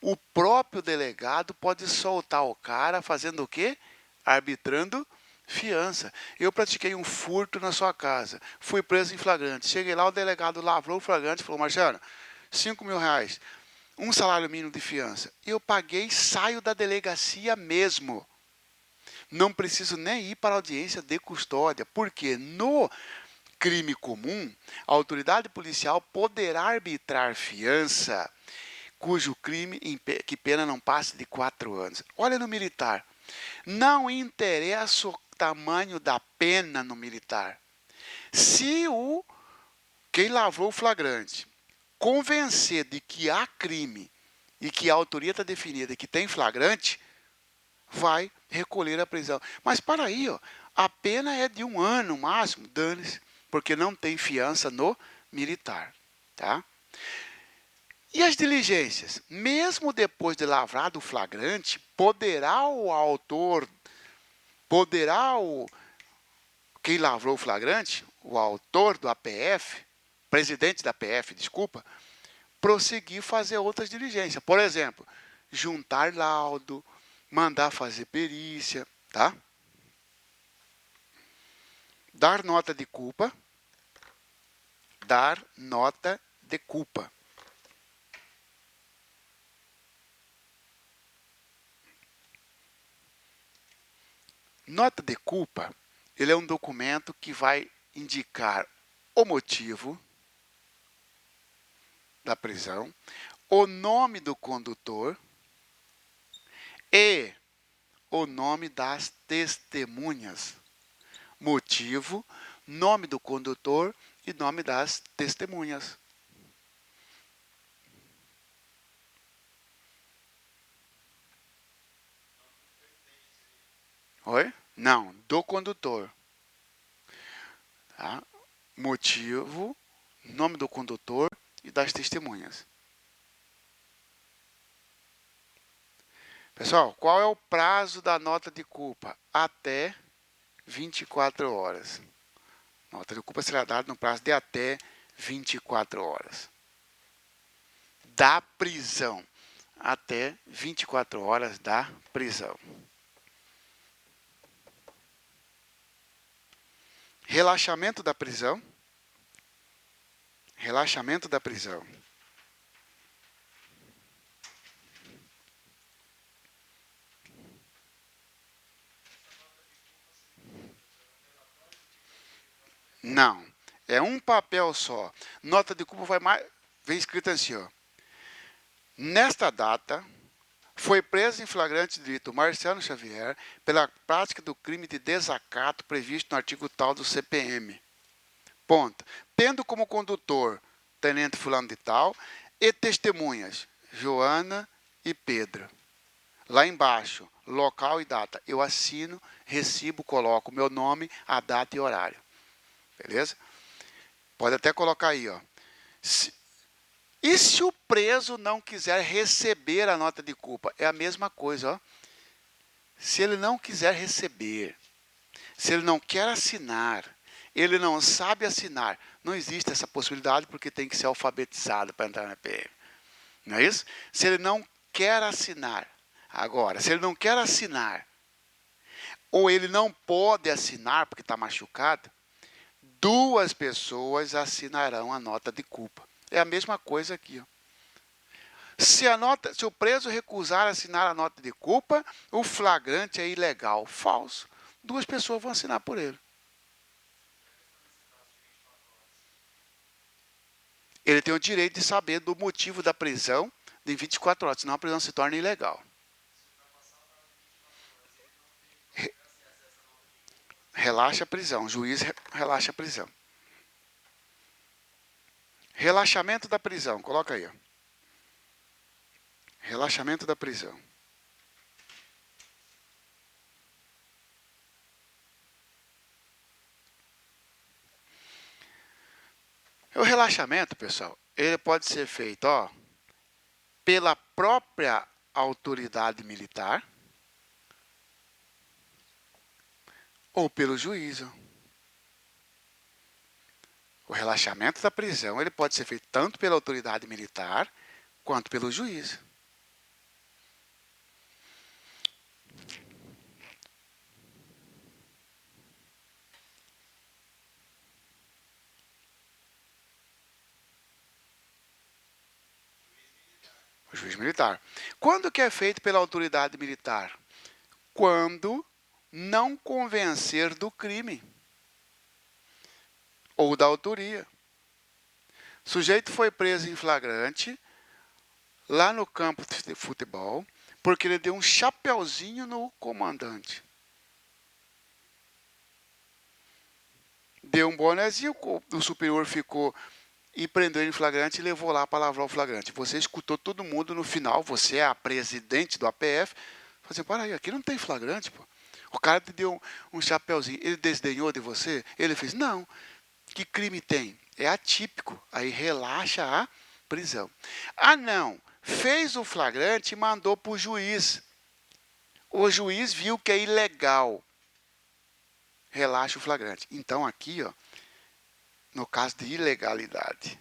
o próprio delegado pode soltar o cara fazendo o quê? Arbitrando fiança. Eu pratiquei um furto na sua casa, fui preso em flagrante. Cheguei lá, o delegado lavrou o flagrante e falou, Marciano, 5 mil reais, um salário mínimo de fiança. Eu paguei, saio da delegacia mesmo. Não preciso nem ir para a audiência de custódia, porque no crime comum, a autoridade policial poderá arbitrar fiança cujo crime que pena não passe de 4 anos. Olha no militar. Não interessa o tamanho da pena no militar. Se quem lavrou o flagrante convencer de que há crime e que a autoria está definida e que tem flagrante, vai recolher a prisão. Mas para aí, ó, a pena é de 1 ano máximo, dane-se, porque não tem fiança no militar. Tá? E as diligências? Mesmo depois de lavrado o flagrante, poderá o autor, quem lavrou o flagrante, o autor do APF, presidente da PF, desculpa, prosseguir fazer outras diligências. Por exemplo, juntar laudo, mandar fazer perícia, tá? Dar nota de culpa. Dar nota de culpa. Nota de culpa, ele é um documento que vai indicar o motivo da prisão, o nome do condutor e o nome das testemunhas. Motivo, nome do condutor e nome das testemunhas. Oi? Não, do condutor. Tá? Motivo, nome do condutor e das testemunhas. Pessoal, qual é o prazo da nota de culpa? Até 24 horas. Nota de culpa será dada no prazo de até 24 horas. Da prisão. Até 24 horas da prisão. Relaxamento da prisão. Relaxamento da prisão. Não. É um papel só. Nota de culpa vem escrito assim, ó. Nesta data, foi preso em flagrante delito Marciano Xavier pela prática do crime de desacato previsto no artigo tal do CPM. Ponto. Tendo como condutor tenente fulano de tal e testemunhas Joana e Pedro. Lá embaixo, local e data. Eu assino, recibo, coloco o meu nome, a data e horário. Beleza? Pode até colocar aí, ó. E se o preso não quiser receber a nota de culpa? É a mesma coisa, ó. Se ele não quiser receber, se ele não quer assinar, ele não sabe assinar, não existe essa possibilidade porque tem que ser alfabetizado para entrar na PM. Não é isso? Se ele não quer assinar, agora, se ele não quer assinar, ou ele não pode assinar porque está machucado, 2 pessoas assinarão a nota de culpa. É a mesma coisa aqui, ó. Se o preso recusar assinar a nota de culpa, o flagrante é ilegal. Falso. 2 pessoas vão assinar por ele. Ele tem o direito de saber do motivo da prisão em 24 horas, senão a prisão se torna ilegal. Relaxa a prisão. O juiz relaxa a prisão. Relaxamento da prisão. Coloca aí, ó. Relaxamento da prisão. O relaxamento, pessoal, ele pode ser feito, ó, pela própria autoridade militar ou pelo juízo. O relaxamento da prisão ele pode ser feito tanto pela autoridade militar quanto pelo juiz. O juiz militar. Quando que é feito pela autoridade militar? Quando não convencer do crime ou da autoria. O sujeito foi preso em flagrante lá no campo de futebol porque ele deu um chapeuzinho no comandante. Deu um bonezinho, o superior ficou e prendeu ele em flagrante e levou lá para lavrar o flagrante. Você escutou todo mundo no final, você é a presidente do APF, falou assim, para aí, aqui não tem flagrante, pô. O cara te deu um chapéuzinho, ele desdenhou de você? Ele fez, não. Que crime tem? É atípico, aí relaxa a prisão. Ah, não, fez o flagrante e mandou para o juiz. O juiz viu que é ilegal. Relaxa o flagrante. Então, aqui, ó, no caso de ilegalidade,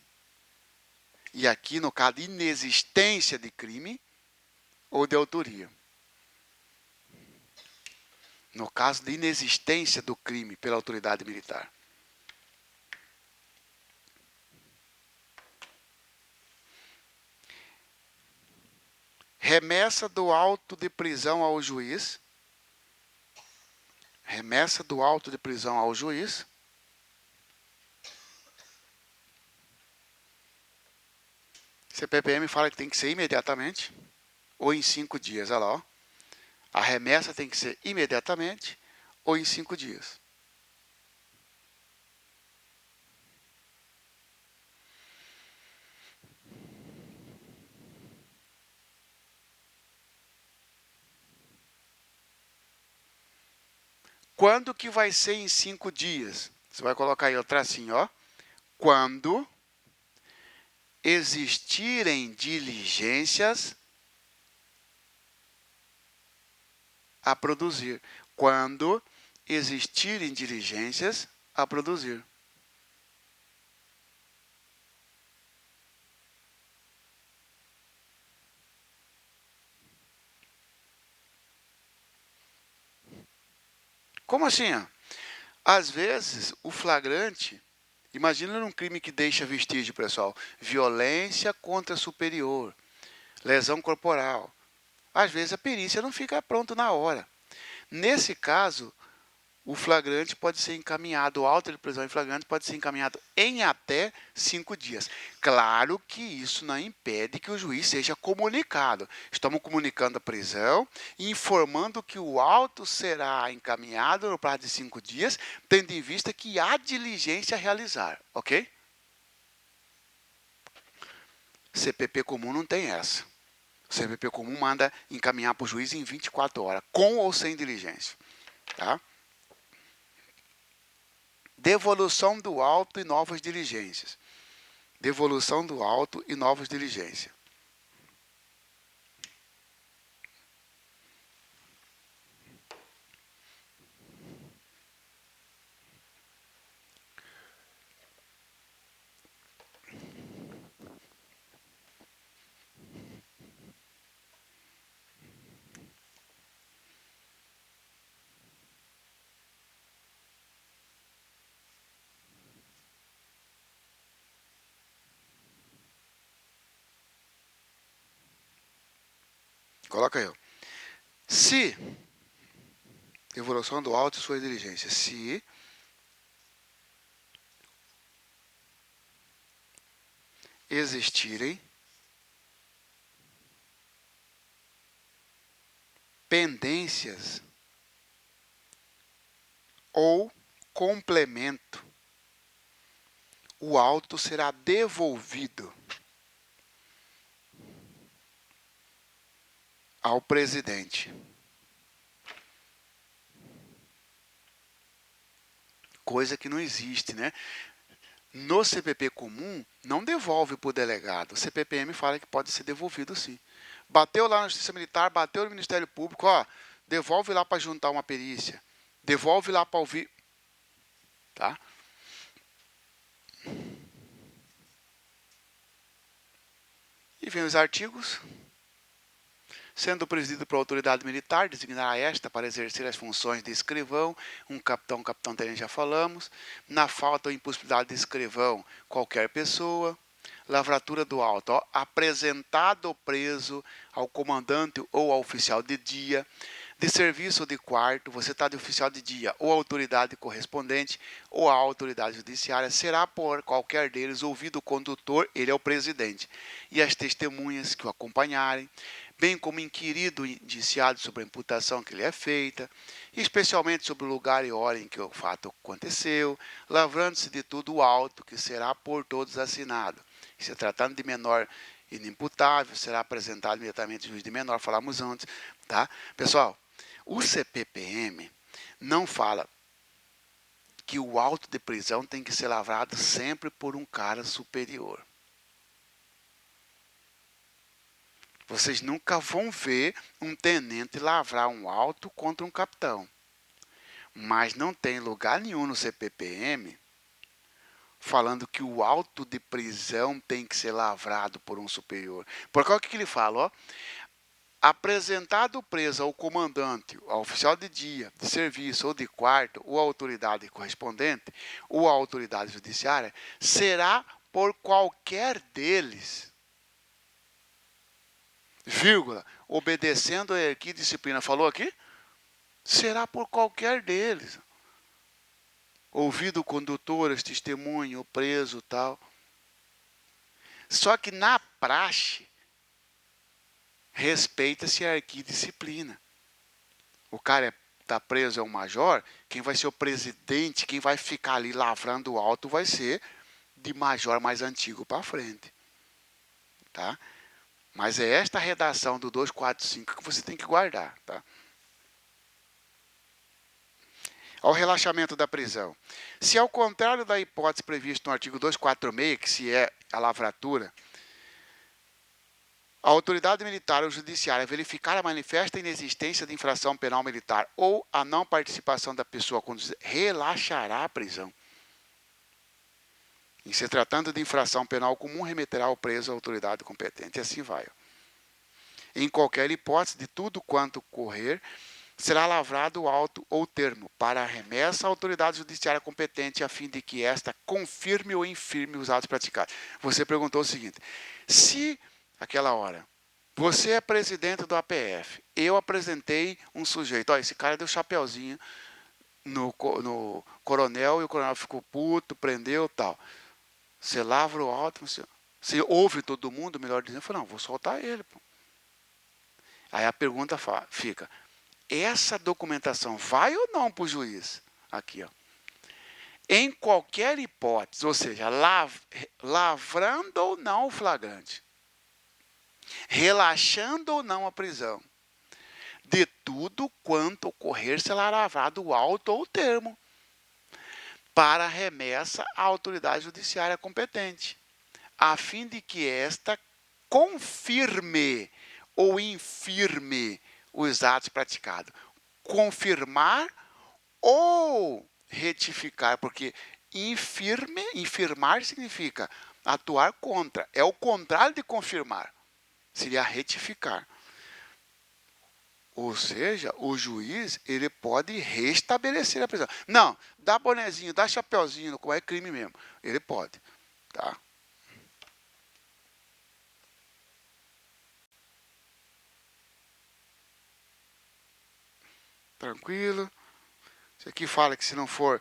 e aqui no caso de inexistência de crime ou de autoria. No caso de inexistência do crime pela autoridade militar. Remessa do auto de prisão ao juiz. Remessa do auto de prisão ao juiz. CPPM fala que tem que ser imediatamente ou em 5 dias. Olha lá, ó. A remessa tem que ser imediatamente ou em 5 dias. Quando que vai ser em 5 dias? Você vai colocar aí o tracinho, ó. Quando existirem diligências a produzir. Quando existirem diligências a produzir. Como assim? Às vezes, o flagrante, imagina um crime que deixa vestígio, pessoal. Violência contra superior, lesão corporal. Às vezes a perícia não fica pronta na hora. Nesse caso, o flagrante pode ser encaminhado, o auto de prisão em flagrante pode ser encaminhado em até 5 dias. Claro que isso não impede que o juiz seja comunicado. Estamos comunicando a prisão e informando que o auto será encaminhado no prazo de 5 dias, tendo em vista que há diligência a realizar, ok? CPP comum não tem essa. O CPP comum manda encaminhar para o juiz em 24 horas, com ou sem diligência, tá? Devolução do auto e novas diligências. Devolução do auto e novas diligências. Coloca aí. Se, devolução do auto e suas diligências. Se existirem pendências ou complemento, o auto será devolvido ao presidente. Coisa que não existe, né? No CPP comum, não devolve para o delegado. O CPPM fala que pode ser devolvido sim. Bateu lá na Justiça Militar, bateu no Ministério Público, ó, devolve lá para juntar uma perícia. Devolve lá para ouvir. Tá? E vem os artigos. Sendo presidido por autoridade militar, designará esta para exercer as funções de escrivão, um capitão-tenente já falamos. Na falta ou impossibilidade de escrivão, qualquer pessoa. Lavratura do auto, ó, apresentado o preso ao comandante ou ao oficial de dia. De serviço ou de quarto, você está de oficial de dia ou autoridade correspondente ou a autoridade judiciária, será por qualquer deles ouvido o condutor, ele é o presidente, e as testemunhas que o acompanharem, bem como inquirido indiciado sobre a imputação que lhe é feita, especialmente sobre o lugar e hora em que o fato aconteceu, lavrando-se de tudo o auto que será por todos assinado. E se tratando de menor inimputável, será apresentado imediatamente ao juiz de menor, falamos antes, tá? Pessoal, o CPPM não fala que o auto de prisão tem que ser lavrado sempre por um cara superior. Vocês nunca vão ver um tenente lavrar um auto contra um capitão. Mas não tem lugar nenhum no CPPM falando que o auto de prisão tem que ser lavrado por um superior. Porque olha o que ele fala, ó. Apresentado o preso ao comandante, ao oficial de dia, de serviço ou de quarto, ou à autoridade correspondente, ou à autoridade judiciária, será por qualquer deles, vírgula, obedecendo a hierarquia e disciplina. Falou aqui? Será por qualquer deles. Ouvido o condutor, as testemunho, o preso, tal. Só que na praxe, respeita-se a hierarquia e disciplina. O cara está preso, é um major, quem vai ser o presidente, quem vai ficar ali lavrando o auto vai ser de major mais antigo para frente. Tá? Mas é esta redação do 245 que você tem que guardar. Tá? Ao relaxamento da prisão. Se ao contrário da hipótese prevista no artigo 246, que se é a lavratura, a autoridade militar ou judiciária verificar a manifesta inexistência de infração penal militar ou a não participação da pessoa conduzida, relaxará a prisão. Em se tratando de infração penal comum, remeterá o preso à autoridade competente. E assim vai. Em qualquer hipótese, de tudo quanto ocorrer, será lavrado o auto ou termo para a remessa à autoridade judiciária competente, a fim de que esta confirme ou infirme os atos praticados. Você perguntou o seguinte: se, aquela hora, você é presidente do APF, eu apresentei um sujeito, ó, esse cara deu chapeuzinho no coronel e o coronel ficou puto, prendeu tal. Você lavra o auto, você ouve todo mundo, melhor dizendo, fala, não, vou soltar ele. Pô. Aí a pergunta fica, essa documentação vai ou não para o juiz? Aqui, ó. Em qualquer hipótese, ou seja, lavrando ou não o flagrante, relaxando ou não a prisão, de tudo quanto ocorrer será lavrado o auto ou o termo, para remessa à autoridade judiciária competente, a fim de que esta confirme ou infirme os atos praticados. Confirmar ou retificar, porque infirmar significa atuar contra. É o contrário de confirmar. Seria retificar. Ou seja, o juiz ele pode restabelecer a prisão. Não, dá bonezinho, dá chapeuzinho, como é crime mesmo. Ele pode. Tá? Tranquilo. Isso aqui fala que se não for,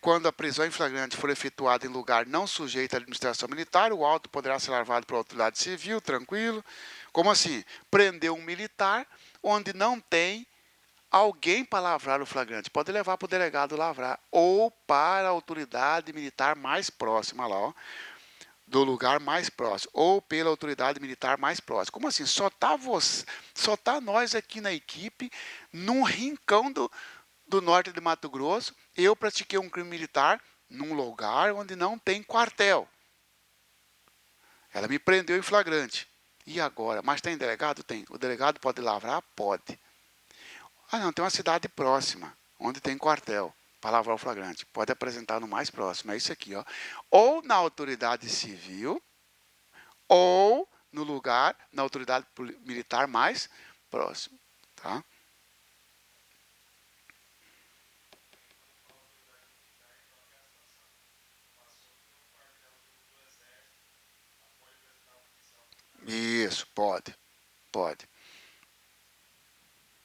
quando a prisão em flagrante for efetuada em lugar não sujeito à administração militar, o auto poderá ser lavado pela autoridade civil, tranquilo. Como assim? Prender um militar onde não tem alguém para lavrar o flagrante. Pode levar para o delegado lavrar ou para a autoridade militar mais próxima lá, ó, do lugar mais próximo, ou pela autoridade militar mais próxima. Como assim? Só tá nós aqui na equipe, num rincão do norte de Mato Grosso, eu pratiquei um crime militar num lugar onde não tem quartel. Ela me prendeu em flagrante. E agora? Mas tem delegado? Tem. O delegado pode lavrar? Pode. Ah, não, tem uma cidade próxima, onde tem quartel, para lavrar o flagrante. Pode apresentar no mais próximo, é isso aqui, ó. Ou na autoridade civil, ou no lugar, na autoridade militar mais próximo, tá? Isso, pode, pode.